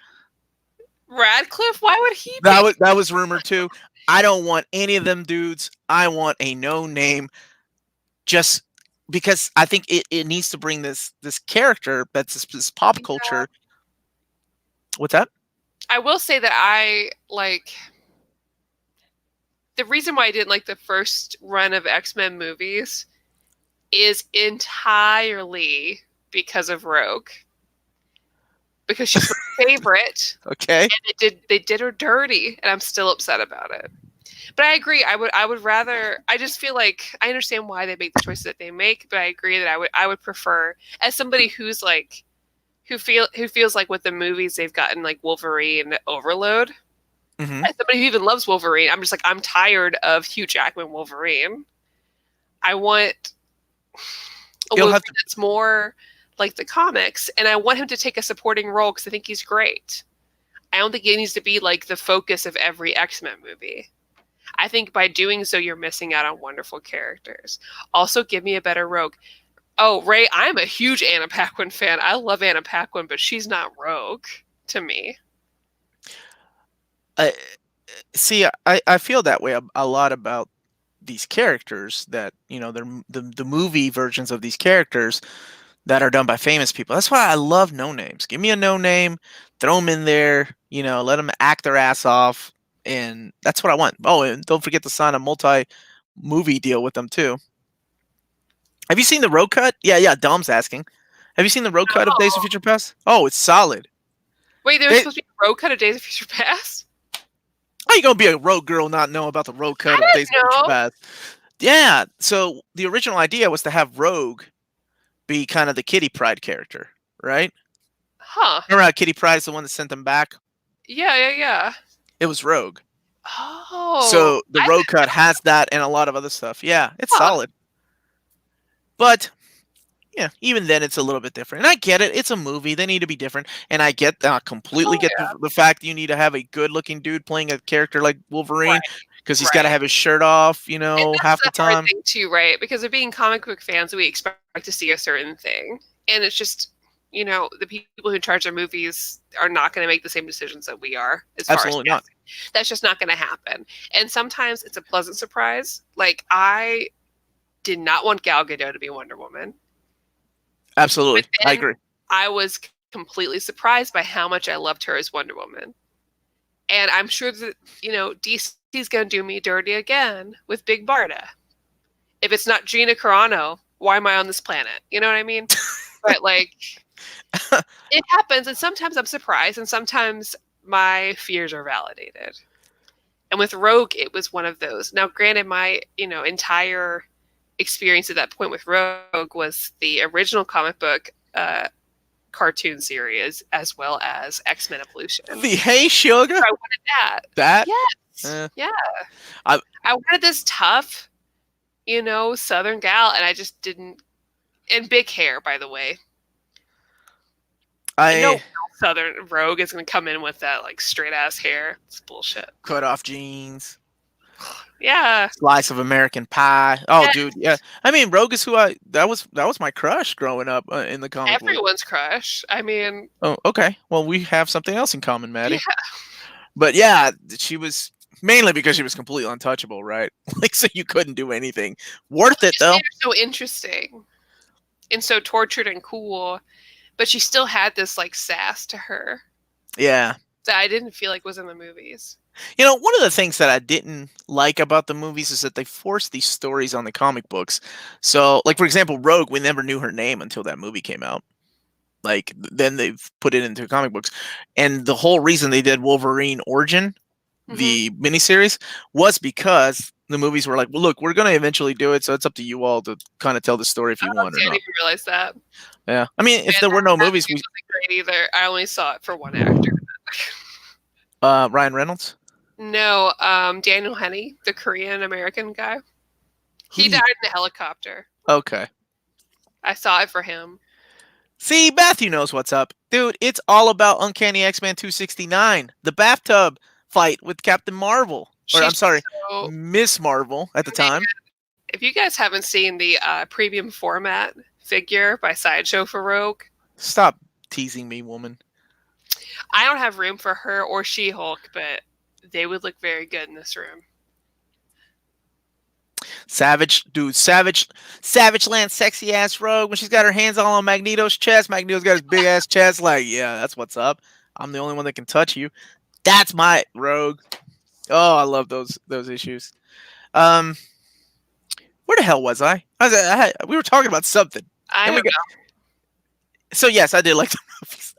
Radcliffe? Why would he That was rumored too. I don't want any of them dudes. I want a no-name, just because I think it needs to bring this character that's this pop culture. What's that? I will say that I like... The reason why I didn't like the first run of X-Men movies is entirely because of Rogue. Because she's my favorite. Okay. And they did her dirty, and I'm still upset about it. But I agree. I would rather... I just feel like I understand why they make the choices that they make, but I agree that I would prefer, as somebody who's like who feels like with the movies they've gotten like Wolverine overload. Mm-hmm. As somebody who even loves Wolverine, I'm just like, I'm tired of Hugh Jackman Wolverine. I want a Wolverine that's more like the comics, and I want him to take a supporting role because I think he's great. I don't think he needs to be like the focus of every X-Men movie. I think by doing so, you're missing out on wonderful characters. Also, give me a better Rogue. Oh, Ray, I'm a huge Anna Paquin fan. I love Anna Paquin, but she's not Rogue to me. See, I feel that way a lot about these characters that, you know, they're the movie versions of these characters that are done by famous people. That's why I love no names. Give me a no name, throw them in there, you know, let them act their ass off, and that's what I want. Oh, and don't forget to sign a multi-movie deal with them too. Have you seen the road cut? Yeah, Dom's asking. Have you seen the road cut of Days of Future Past? Oh, it's solid. Wait, there was supposed to be a road cut of Days of Future Past? How you gonna be a road girl not know about the road cut of Days of Future Past? Yeah, so the original idea was to have Rogue be kind of the Kitty Pryde character, right? Huh. Remember how Kitty Pryde is the one that sent them back? Yeah. It was Rogue. Oh. So the road cut has that and a lot of other stuff. Yeah, it's solid. But yeah, even then it's a little bit different. And I get it. It's a movie. They need to be different. And I completely get the fact that you need to have a good-looking dude playing a character like Wolverine because he's got to have his shirt off, you know, half the time. Thing too, right? Because of being comic book fans, we expect to see a certain thing. And it's just, you know, the people who charge their movies are not going to make the same decisions that we are. Absolutely not. That's just not going to happen. And sometimes it's a pleasant surprise. Like, I did not want Gal Gadot to be Wonder Woman. Absolutely. I agree. I was completely surprised by how much I loved her as Wonder Woman. And I'm sure that, you know, DC's going to do me dirty again with Big Barda. If it's not Gina Carano, why am I on this planet? You know what I mean? But, like, it happens. And sometimes I'm surprised. And sometimes my fears are validated. And with Rogue, it was one of those. Now, granted, my, you know, entire experience at that point with Rogue was the original comic book cartoon series as well as X-Men Evolution. The Hey Sugar? So I wanted that. That? Yes. Yeah. I wanted this tough, you know, Southern gal, and I just didn't. And big hair, by the way. I know Southern Rogue is going to come in with that, like, straight-ass hair. It's bullshit. Cut off jeans. Yeah. Slice of American pie. Oh, yes. Dude, yeah. I mean, Rogue is that was my crush growing up in the comic book. Everyone's crush. I mean. Oh, okay. Well, we have something else in common, Maddie. Yeah. But yeah, she was mainly because she was completely untouchable, right? Like, so you couldn't do anything. Worth it, though. So interesting and so tortured and cool, but she still had this, like, sass to her. Yeah. That I didn't feel like was in the movies. You know, one of the things that I didn't like about the movies is that they forced these stories on the comic books. So, like, for example, Rogue, we never knew her name until that movie came out. Like, then they've put it into comic books. And the whole reason they did Wolverine Origin, the miniseries, was because the movies were like, well, look, we're going to eventually do it, so it's up to you all to kind of tell the story if you want or not. I didn't even realize that. Yeah. I mean, if there were no movies... It wasn't great either. I only saw it for one actor. Ryan Reynolds? No, Daniel Henney, the Korean-American guy. He died in a helicopter. Okay. I saw it for him. See, Matthew knows what's up. Dude, it's all about Uncanny X-Men 269. The bathtub fight with Captain Marvel. Or, I'm sorry, Miss Marvel at the time. If you guys haven't seen the premium format figure by Sideshow for Rogue. Stop teasing me, woman. I don't have room for her or She-Hulk, but they would look very good in this room. Savage, dude, Savage Land, sexy ass Rogue. When she's got her hands all on Magneto's chest, Magneto's got his big ass chest. Like, yeah, that's what's up. I'm the only one that can touch you. That's my Rogue. Oh, I love those issues. Where the hell was I? We were talking about something. I don't know. So yes, I did like the movies.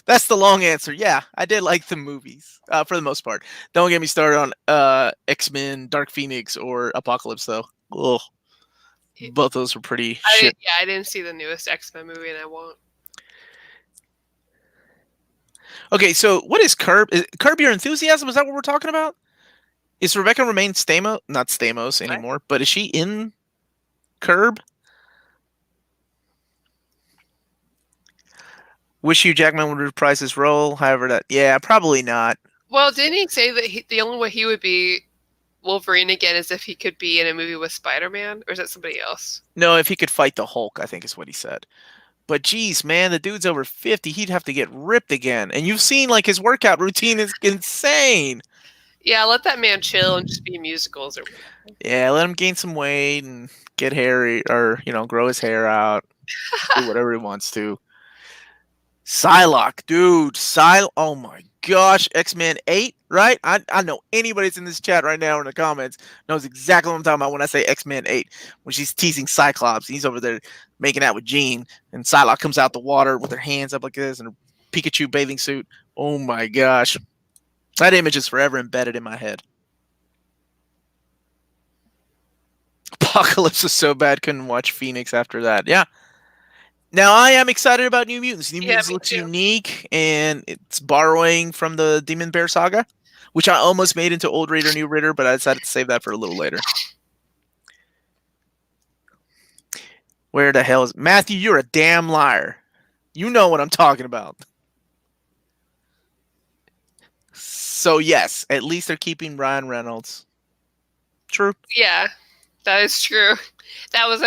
That's the long answer. Yeah, I did like the movies for the most part. Don't get me started on X-Men, Dark Phoenix, or Apocalypse though. Ugh. Both those were pretty shit. I didn't see the newest X-Men movie, and I won't. Okay, so what is Curb? Curb Your Enthusiasm? Is that what we're talking about? Is Rebecca Romaine Stamos not Stamos What? anymore? But is she in Curb? Wish Hugh Jackman would reprise his role. However, probably not. Well, didn't he say that the only way he would be Wolverine again is if he could be in a movie with Spider-Man, or is that somebody else? No, if he could fight the Hulk, I think is what he said. But geez, man, the dude's over 50. He'd have to get ripped again. And you've seen like his workout routine is insane. Yeah, let that man chill and just be in musicals or whatever. Yeah, let him gain some weight and get hairy or, grow his hair out. Do whatever he wants to. Psylocke, dude. Oh my gosh. X-Men 8, right? I know anybody's in this chat right now in the comments knows exactly what I'm talking about when I say X-Men 8. When she's teasing Cyclops. He's over there making out with Jean. And Psylocke comes out the water with her hands up like this and her Pikachu bathing suit. Oh my gosh. That image is forever embedded in my head. Apocalypse was so bad, couldn't watch Phoenix after that. Yeah. Now, I am excited about New Mutants. New Mutants looks unique, and it's borrowing from the Demon Bear saga, which I almost made into Old Raider, New Raider, but I decided to save that for a little later. Where the hell is... Matthew, you're a damn liar. You know what I'm talking about. So, yes, at least they're keeping Ryan Reynolds. True. Yeah, that is true. That was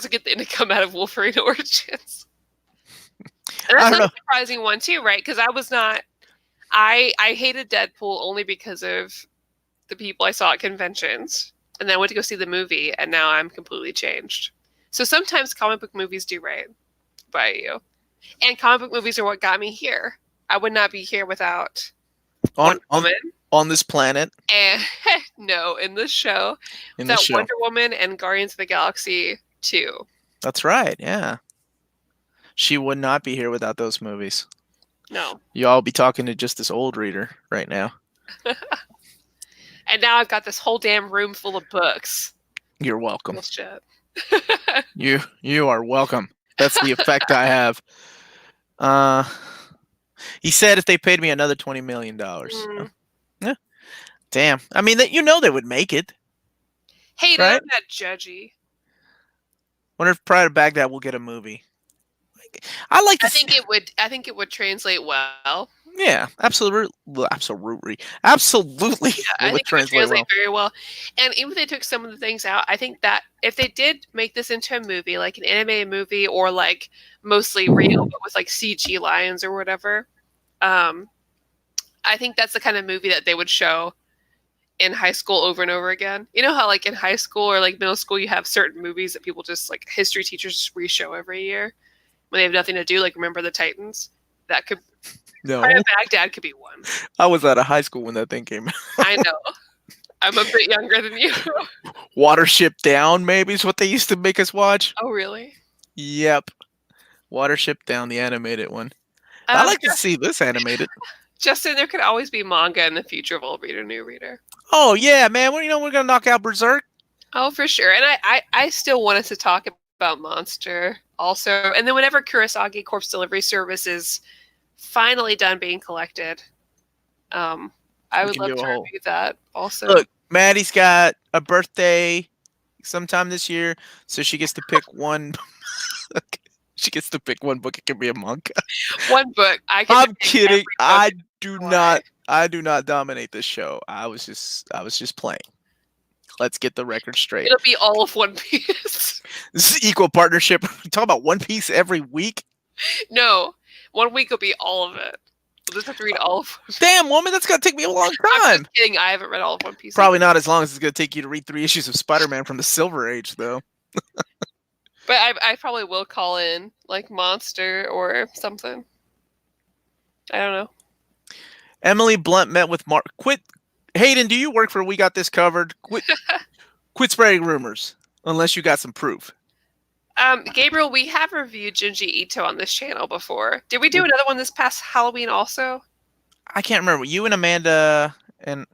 a good thing to come out of Wolverine Origins. And that's a surprising one too, right? Because I hated Deadpool only because of the people I saw at conventions, and then I went to go see the movie, and now I'm completely changed. So sometimes comic book movies do right by you, and comic book movies are what got me here. I would not be here without Wonder Woman. On this planet? And no, in this show. Without Wonder Woman and Guardians of the Galaxy 2. That's right, yeah. She would not be here without those movies. No. You all be talking to just this old reader right now. And now I've got this whole damn room full of books. You're welcome. Bullshit. You are welcome. That's the effect I have. He said if they paid me another $20 million. Yeah. Damn. I mean, they would make it. Hey, right? I'm not judgy. Wonder if Pride of Baghdad will get a movie. I think it would translate well. Yeah, absolutely. Yeah, I think it would translate very well. And even if they took some of the things out, I think that if they did make this into a movie, like an animated movie, or like mostly real, but with like CG lions or whatever, I think that's the kind of movie that they would show in high school over and over again. You know how like in high school or like middle school, you have certain movies that people just like history teachers just re-show every year when they have nothing to do, like Remember the Titans. That could... No. Pride of Baghdad could be one. I was out of high school when that thing came out. I know. I'm a bit younger than you. Watership Down, maybe, is what they used to make us watch. Oh, really? Yep. Watership Down, the animated one. I'd like to see this animated. Justin, there could always be manga in the future of Old Reader, New Reader. Oh, yeah, man. Well, we're going to knock out Berserk. Oh, for sure. And I still want us to talk about Monster also. And then whenever Kurosagi Corpse Delivery Service is finally done being collected, I would love to review that also. Look, Maddie's got a birthday sometime this year, so she gets to pick one. She gets to pick one book. It can be a manga. One book. I'm kidding. I do not dominate this show. I was just playing. Let's get the record straight. It'll be all of One Piece. This is equal partnership. We talk about One Piece every week. No, 1 week will be all of it. We'll just have to read all of it. Damn, woman, that's gonna take me a long time. I'm just kidding. I haven't read all of One Piece. Probably not as long as it's gonna take you to read 3 issues of Spider-Man from the Silver Age, though. But I probably will call in like Monster or something. I don't know. Emily Blunt met with Mark. Hayden, do you work for We Got This Covered? Quit spreading rumors unless you got some proof. Gabriel, we have reviewed Junji Ito on this channel before. Did we do another one this past Halloween also? I can't remember. You and Amanda and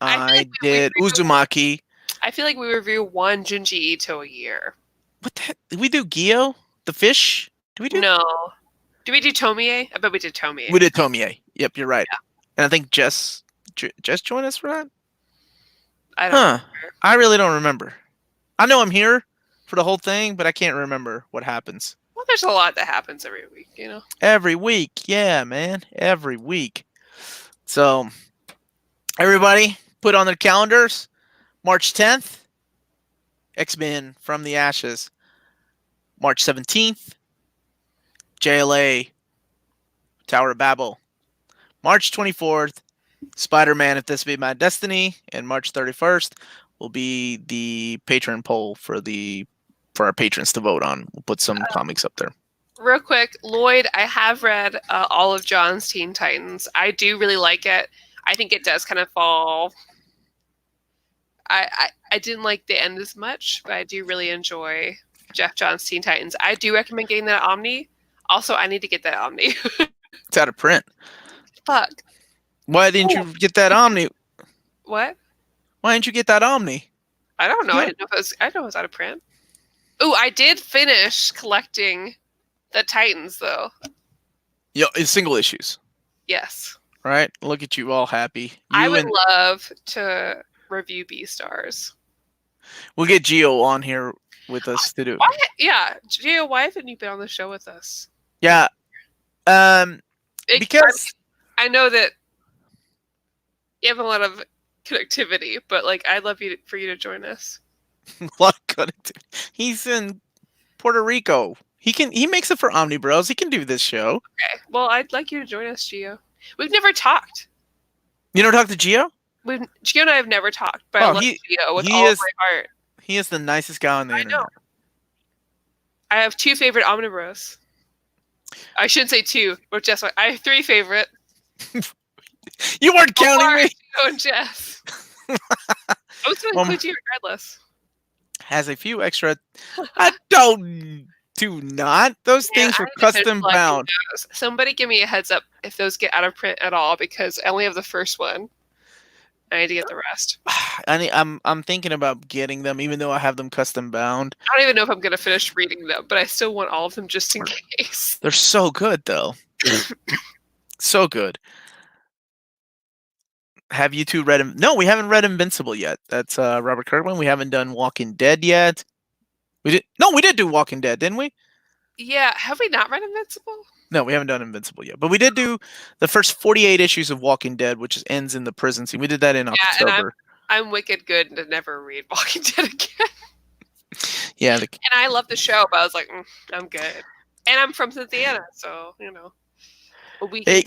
I did Uzumaki. I feel like we review one Junji Ito a year. What the heck? Did we do Gyo? The fish? Did we do? No. Did we do Tomie? I bet we did Tomie. We did Tomie. Yep, you're right. Yeah. And I think Jess joined us for that. I don't remember. I really don't remember. I know I'm here for the whole thing, but I can't remember what happens. Well, there's a lot that happens every week, Every week, yeah, man, every week. So, everybody, put on their calendars. March 10th, X-Men from the Ashes. March 17th, JLA, Tower of Babel. March 24th, Spider-Man, If This Be My Destiny. And March 31st will be the patron poll for our patrons to vote on. We'll put some comics up there. Real quick, Lloyd, I have read all of John's Teen Titans. I do really like it. I think it does kind of fall. I didn't like the end as much, but I do really enjoy Jeff John's Teen Titans. I do recommend getting that Omni. Also, I need to get that Omni. It's out of print. Fuck. Why didn't you get that Omni? What? Why didn't you get that Omni? I don't know. I didn't know if it was out of print. Oh, I did finish collecting the Titans, though. Yeah, it's single issues. Yes. Right? Look at you all happy. I would love to review B-Stars. We'll get Gio on here with us to do it. Yeah. Gio, why haven't you been on the show with us? Yeah. Because I know that you have a lot of connectivity, but like I'd love for you to join us. A lot of connectivity. He's in Puerto Rico. He makes it for Omni Bros. He can do this show. Okay. Well, I'd like you to join us, Gio. We've never talked. You never talked to Gio? Gio and I have never talked, but I love Gio with all of my heart. He is the nicest guy on the internet. I know. I have 2 favorite Omnibros. I shouldn't say 2, but just I have 3 favorite. You weren't counting Omar, me. Gio, and Jess. I was going to include you regardless. Has a few extra. I do not. Those things were custom bound. Somebody give me a heads up if those get out of print at all, because I only have the first one. I need to get the rest. I'm thinking about getting them, even though I have them custom bound. I don't even know if I'm going to finish reading them, but I still want all of them just in case. They're so good, though. So good. Have you two read him? No, we haven't read Invincible yet. That's Robert Kirkman. We haven't done Walking Dead yet. We did do Walking Dead, didn't we? Yeah. Have we not read Invincible? No, we haven't done Invincible yet. But we did do the first 48 issues of Walking Dead, which ends in the prison scene. We did that in October. And I'm wicked good to never read Walking Dead again. Yeah. And I love the show, but I was like, I'm good. And I'm from Cincinnati, so, Hey,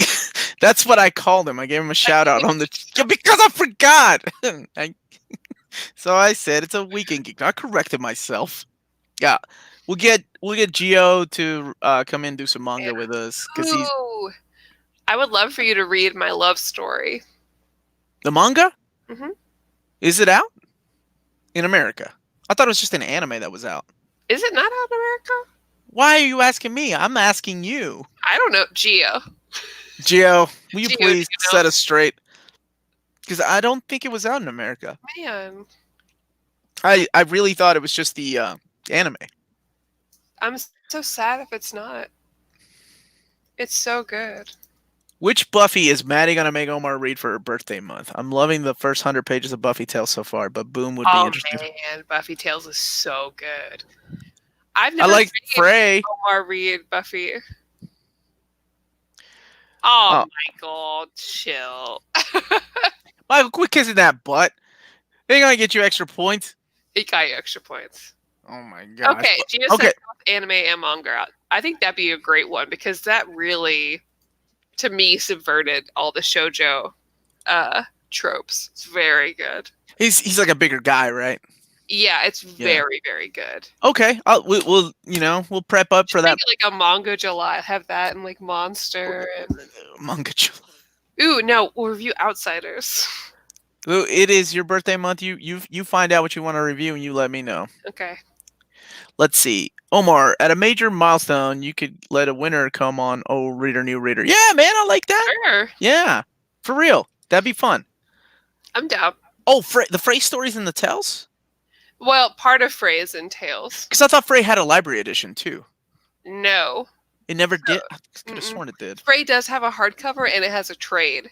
that's what I called him. I gave him a shout out on because I forgot. So I said it's a weekend geek. I corrected myself. Yeah, we'll get Gio to come in and do some manga with us because I would love for you to read my love story. The manga? Mm-hmm. Is it out in America? I thought it was just an anime that was out. Is it not out in America? Why are you asking me? I'm asking you. I don't know, Gio. Gio, will you please set us straight? Because I don't think it was out in America. Man. I really thought it was just the anime. I'm so sad if it's not. It's so good. Which Buffy is Maddie going to make Omar read for her birthday month? I'm loving the first 100 pages of Buffy Tales so far, but Boom would be interesting. Oh, man. Buffy Tales is so good. I like Frey. Omar read Buffy. Oh, Michael, chill. Michael, quit kissing that butt. They ain't gonna get you extra points. It got you extra points. Oh my god. Okay, Gio said anime and manga. I think that'd be a great one because that really, to me, subverted all the shoujo tropes. It's very good. He's like a bigger guy, right? Yeah, it's very, very good. Okay, we'll prep up for that. Like a manga July, have that and like Monster and manga July. Ooh, no, we'll review Outsiders. Well, it is your birthday month. You find out what you want to review and you let me know. Okay. Let's see, Omar. At a major milestone, you could let a winner come on. Oh, reader, new reader. Yeah, man, I like that. Sure. Yeah, for real. That'd be fun. I'm down. Oh, the Frey stories and the Tales. Well, part of Frey is in Tales. Because I thought Frey had a library edition, too. No. It never did. So, I could have sworn it did. Frey does have a hardcover, and it has a trade,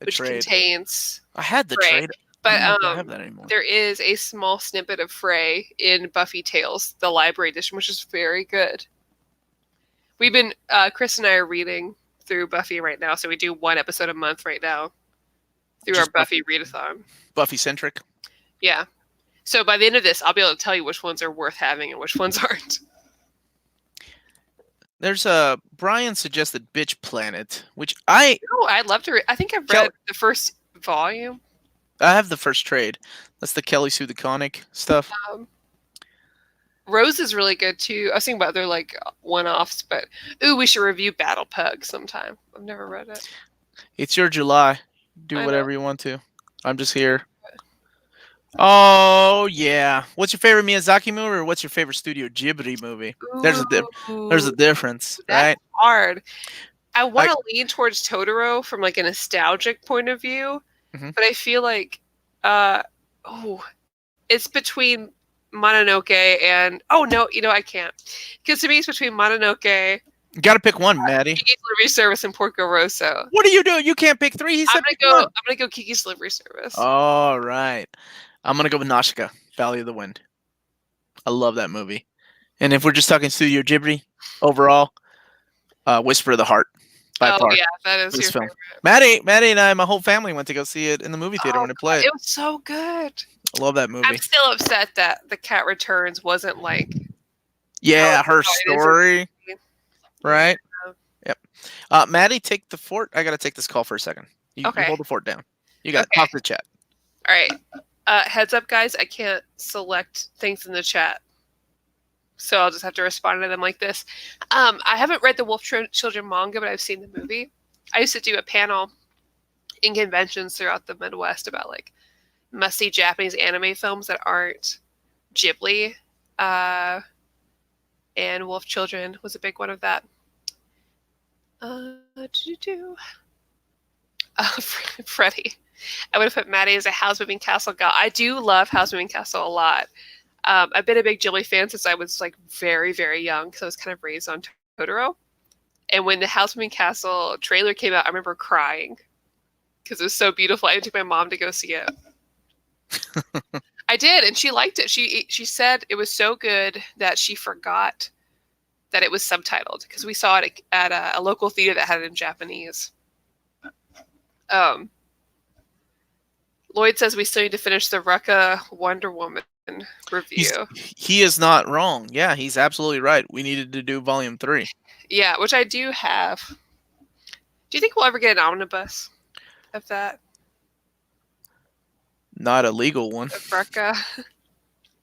which contains I had the Frey. trade. But I don't know if I have that anymore. there is a small snippet of Frey in Buffy Tales, the library edition, which is very good. We've been Chris and I are reading through Buffy right now, so we do one episode a month right now through our Buffy readathon. Buffy centric. Yeah. So by the end of this, I'll be able to tell you which ones are worth having and which ones aren't. There's a Brian suggested Bitch Planet, which I'd love to read. I think I've read the first volume. I have the first trade. That's the Kelly Sue DeConnick stuff. Rose is really good too. I was thinking about other like one-offs, but we should review Battle Pug sometime. I've never read it. It's your July. Do whatever you want to. I'm just here. Oh yeah. What's your favorite Miyazaki movie, or what's your favorite Studio Ghibli movie? There's a difference, right? That's hard. I want to lean towards Totoro from like a nostalgic point of view, but I feel like it's between Mononoke and I can't, because to me it's between Mononoke. You gotta pick one, Maddie. Kiki's Delivery Service and Porco Rosso. What are you doing? You can't pick three. He said I'm gonna go Kiki's Delivery Service. All right. I'm gonna go with Nausicaa, Valley of the Wind. I love that movie. And if we're just talking Studio Ghibli overall, Whisper of the Heart. By far. Yeah, that is your favorite. Maddie and I, my whole family went to go see it in the movie theater when it played. It was so good. I love that movie. I'm still upset that The Cat Returns wasn't like her story. Right? Yep. Maddie, take the fort. I gotta take this call for a second. You hold the fort down. You got to talk to the chat. All right. Heads up, guys. I can't select things in the chat, so I'll just have to respond to them like this. I haven't read the Wolf Children manga, but I've seen the movie. I used to do a panel in conventions throughout the Midwest about like must-see Japanese anime films that aren't Ghibli, and Wolf Children was a big one of that. Freddie. I would have put Maddie as a House Moving Castle gal. I do love House Moving Castle a lot. I've been a big Ghibli fan since I was like very, very young, because I was kind of raised on Totoro. And when the House Moving Castle trailer came out, I remember crying because it was so beautiful. I took my mom to go see it. I did, and she liked it. She said it was so good that she forgot that it was subtitled, because we saw it at a local theater that had it in Japanese. Lloyd says we still need to finish the Rucka Wonder Woman review. He is not wrong. Yeah, he's absolutely right. We needed to do volume 3. Yeah, which I do have. Do you think we'll ever get an omnibus of that? Not a legal one. Of Rucka?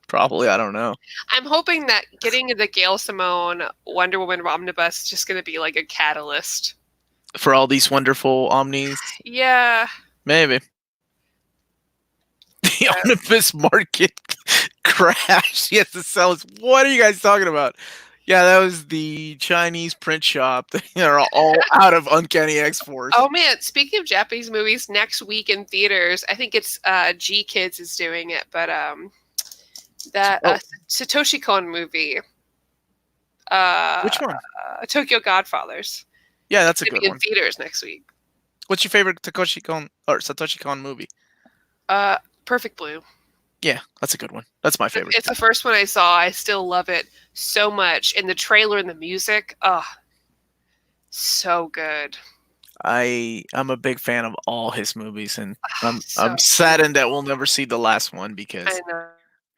Probably, I don't know. I'm hoping that getting the Gail Simone Wonder Woman omnibus is just going to be like a catalyst. For all these wonderful omnis? Yeah. Maybe. The omnibus market crashed. He has to sell us. What are you guys talking about? Yeah, that was the Chinese print shop. They're all out of Uncanny X-Force. Oh man, speaking of Japanese movies, next week in theaters, I think it's G Kids is doing it, but that Satoshi Kon movie. Which one? Tokyo Godfathers. Yeah, that's a good one. In theaters next week. What's your favorite Satoshi Kon movie? Perfect Blue. Yeah, that's a good one. That's my favorite. It's the first one I saw. I still love it so much. And the trailer and the music, so good. I'm a big fan of all his movies, and I'm saddened that we'll never see the last one because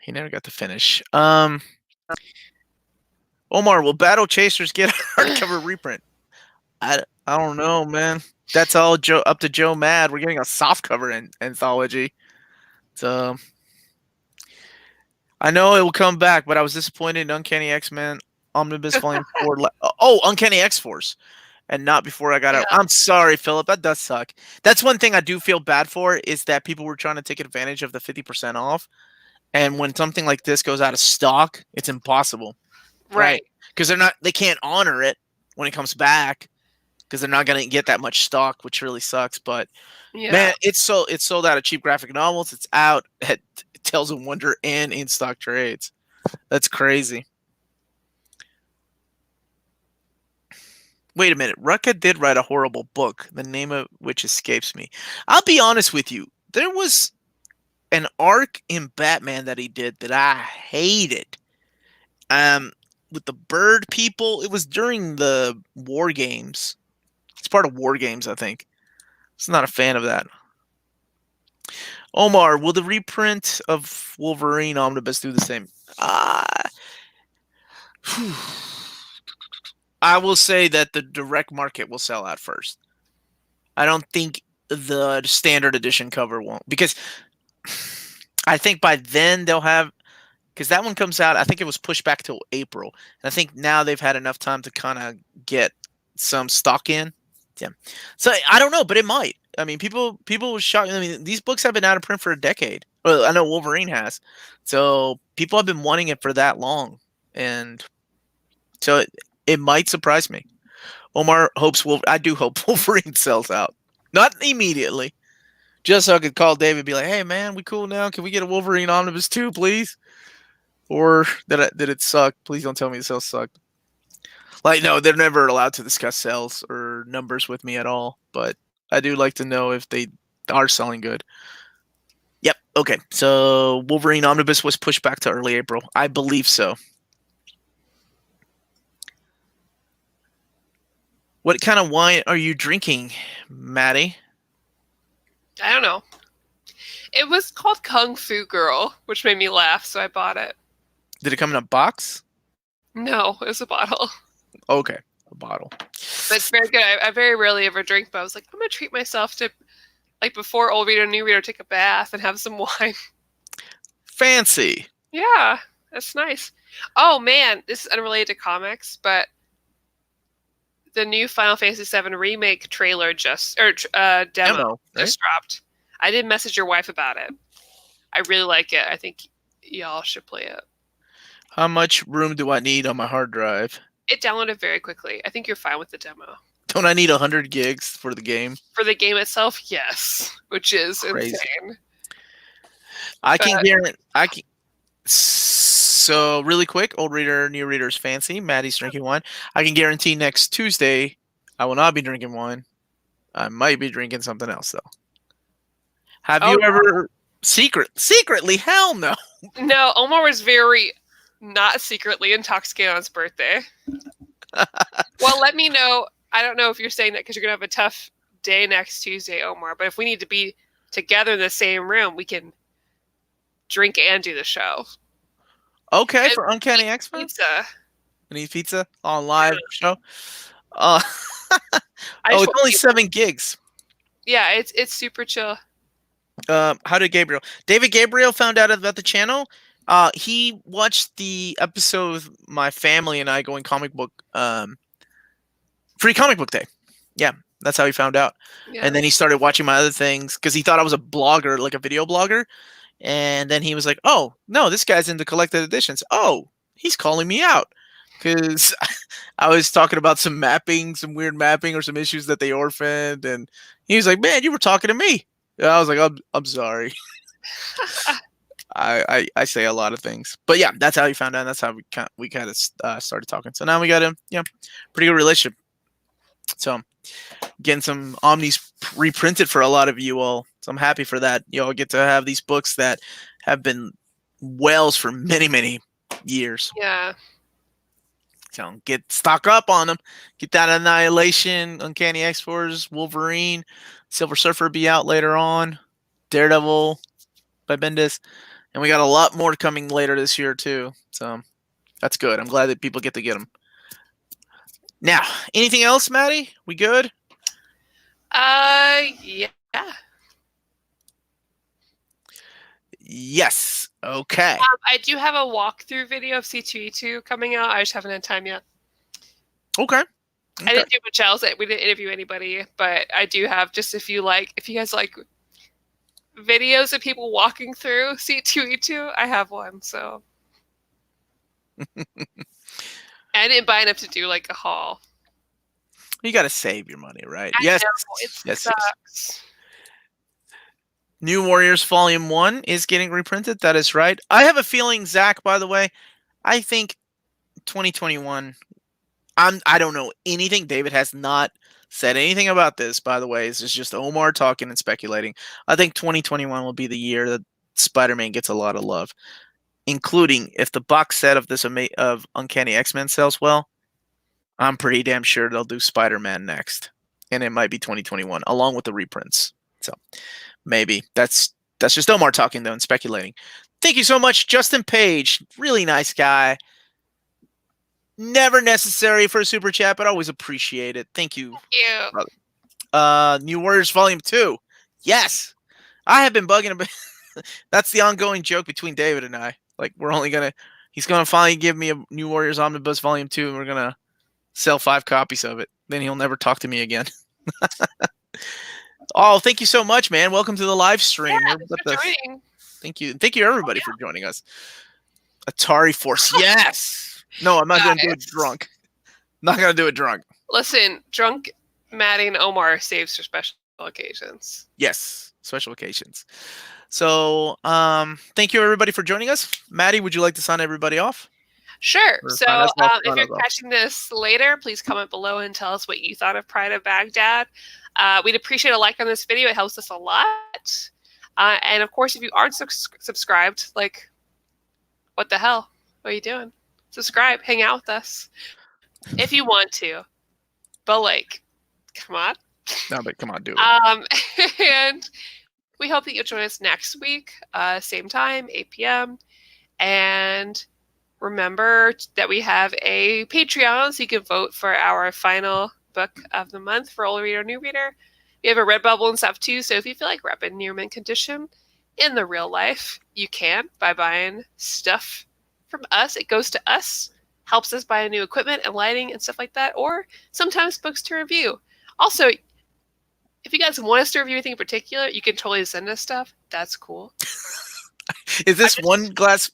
he never got to finish. Omar, will Battle Chasers get a hardcover reprint? I don't know, man. That's all up to Joe Mad. We're getting a softcover anthology. So I know it will come back, but I was disappointed in Uncanny X-Men Omnibus Volume 4. Uncanny X-Force. And not before I got out. I'm sorry, Philip. That does suck. That's one thing I do feel bad for, is that people were trying to take advantage of the 50% off. And when something like this goes out of stock, it's impossible. Right. Because they can't honor it when it comes back, because they're not going to get that much stock, which really sucks. But man, it's sold out of cheap graphic novels. It's out at Tales of Wonder and in stock trades. That's crazy. Wait a minute. Rucka did write a horrible book, the name of which escapes me. I'll be honest with you. There was an arc in Batman that he did that I hated. Um, with the bird people, it was during the War Games. It's part of War Games, I think. I was not a fan of that. Omar, will the reprint of Wolverine Omnibus do the same? I will say that the direct market will sell out first. I don't think the standard edition cover won't, because I think by then they'll have, because that one comes out, I think it was pushed back till April. And I think now they've had enough time to kind of get some stock in. Yeah. So I don't know, but it might. I mean, people were shocked. I mean, these books have been out of print for a decade. Well, I know Wolverine has. So people have been wanting it for that long. And so it might surprise me. Omar hopes I do hope Wolverine sells out. Not immediately. Just so I could call David and be like, hey, man, we cool now? Can we get a Wolverine Omnibus 2, please? Or did it suck? Please don't tell me the sales sucked. Like, no, they're never allowed to discuss sales or numbers with me at all. But I do like to know if they are selling good. Yep. Okay. So Wolverine Omnibus was pushed back to early April. I believe so. What kind of wine are you drinking, Maddie? I don't know. It was called Kung Fu Girl, which made me laugh, so I bought it. Did it come in a box? No, it was a bottle. Okay, a bottle. But it's very good. I very rarely ever drink, but I was like, I'm going to treat myself to, like, before Old Reader, New Reader, take a bath and have some wine. Fancy. Yeah, that's nice. Oh, man, this is unrelated to comics, but the new Final Fantasy VII Remake trailer demo just dropped. I did message your wife about it. I really like it. I think y'all should play it. How much room do I need on my hard drive? It downloaded very quickly. I think you're fine with the demo. Don't I need 100 gigs for the game? For the game itself, yes, which is crazy. Insane. I can. So really quick, Old Reader, New Reader's fancy. Maddie's drinking wine. I can guarantee next Tuesday I will not be drinking wine. I might be drinking something else though. Have you ever secretly? Hell no. No, Omar was very not secretly intoxicated on his birthday. Well, let me know. I don't know if you're saying that because you're gonna have a tough day next Tuesday, Omar. But if we need to be together in the same room, we can drink and do the show. Okay, and for Uncanny X-Men? Pizza. We need pizza on live show. It's only 7 gigs. Yeah, it's super chill. How did David Gabriel found out about the channel? He watched the episode with my family and I going free comic book day. Yeah, that's how he found out. Yeah. And then he started watching my other things because he thought I was a blogger, like a video blogger. And then he was like, oh, no, this guy's into collected editions. Oh, he's calling me out. Because I was talking about some weird mapping or some issues that they orphaned. And he was like, man, you were talking to me. And I was like, I'm sorry. I say a lot of things. But yeah, that's how he found out. And that's how we kind of started talking. So now we got a pretty good relationship. So getting some Omnis reprinted for a lot of you all. So I'm happy for that. You all get to have these books that have been wells for many, many years. Yeah. So stock up on them. Get that Annihilation, Uncanny X-Force, Wolverine, Silver Surfer be out later on. Daredevil by Bendis. And we got a lot more coming later this year too. So that's good. I'm glad that people get to get them. Now, anything else, Maddie? We good? Yeah. Yes. Okay. I do have a walkthrough video of C2E2 coming out. I just haven't had time yet. Okay. I didn't do much else. We didn't interview anybody, but I do have just if you guys like videos of people walking through C2E2, I have one. So I didn't buy enough to do like a haul. You got to save your money, right? Yes. It sucks. Yes. New Warriors Volume 1 is getting reprinted. That is right. I have a feeling, Zach, by the way, I think 2021, I don't know anything. David has not said anything about this, by the way. This is just Omar talking and speculating. I think 2021 will be the year that Spider-Man gets a lot of love, including if the box set of this of Uncanny X-Men sells well. I'm pretty damn sure they'll do Spider-Man next, and it might be 2021 along with the reprints. So maybe that's just Omar talking though and speculating. Thank you so much, Justin Page. Really nice guy. Never necessary for a super chat, but always appreciate it. Thank you. Thank you. Brother. New Warriors Volume 2. Yes. I have been bugging about that's the ongoing joke between David and I. Like he's gonna finally give me a New Warriors Omnibus Volume 2 and we're gonna sell 5 copies of it. Then he'll never talk to me again. Oh, thank you so much, man. Welcome to the live stream. Yeah, thanks for joining. Thank you. Thank you everybody for joining us. Atari Force. Yes. No, I'm not going to do it drunk. Not going to do it drunk. Listen, drunk Maddie and Omar saves for special occasions. Yes, special occasions. So, thank you everybody for joining us. Maddie, would you like to sign everybody off? Sure. So if you're catching this later, please comment below and tell us what you thought of Pride of Baghdad. We'd appreciate a like on this video. It helps us a lot. And of course, if you aren't subscribed, like, what the hell? What are you doing? Subscribe, hang out with us if you want to, but like, come on. No, but come on, do it. And we hope that you'll join us next week, same time, 8 p.m. And remember that we have a Patreon, so you can vote for our final book of the month for old reader, new reader. We have a Redbubble and stuff too, so if you feel like repping near mint condition in the real life, you can by buying stuff from us. It goes to us, helps us buy new equipment and lighting and stuff like that, or sometimes books to review. Also, if you guys want us to review anything in particular, you can totally send us stuff. That's cool. Is this one glass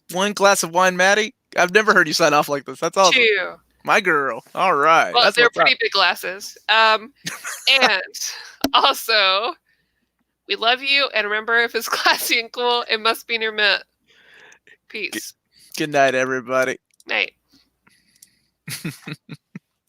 of wine, Maddie? I've never heard you sign off like this. That's awesome. 2. My girl. All right. Well, they're pretty big glasses. And also, we love you. And remember, if it's classy and cool, it must be near mint. Peace. Good night, everybody. Night.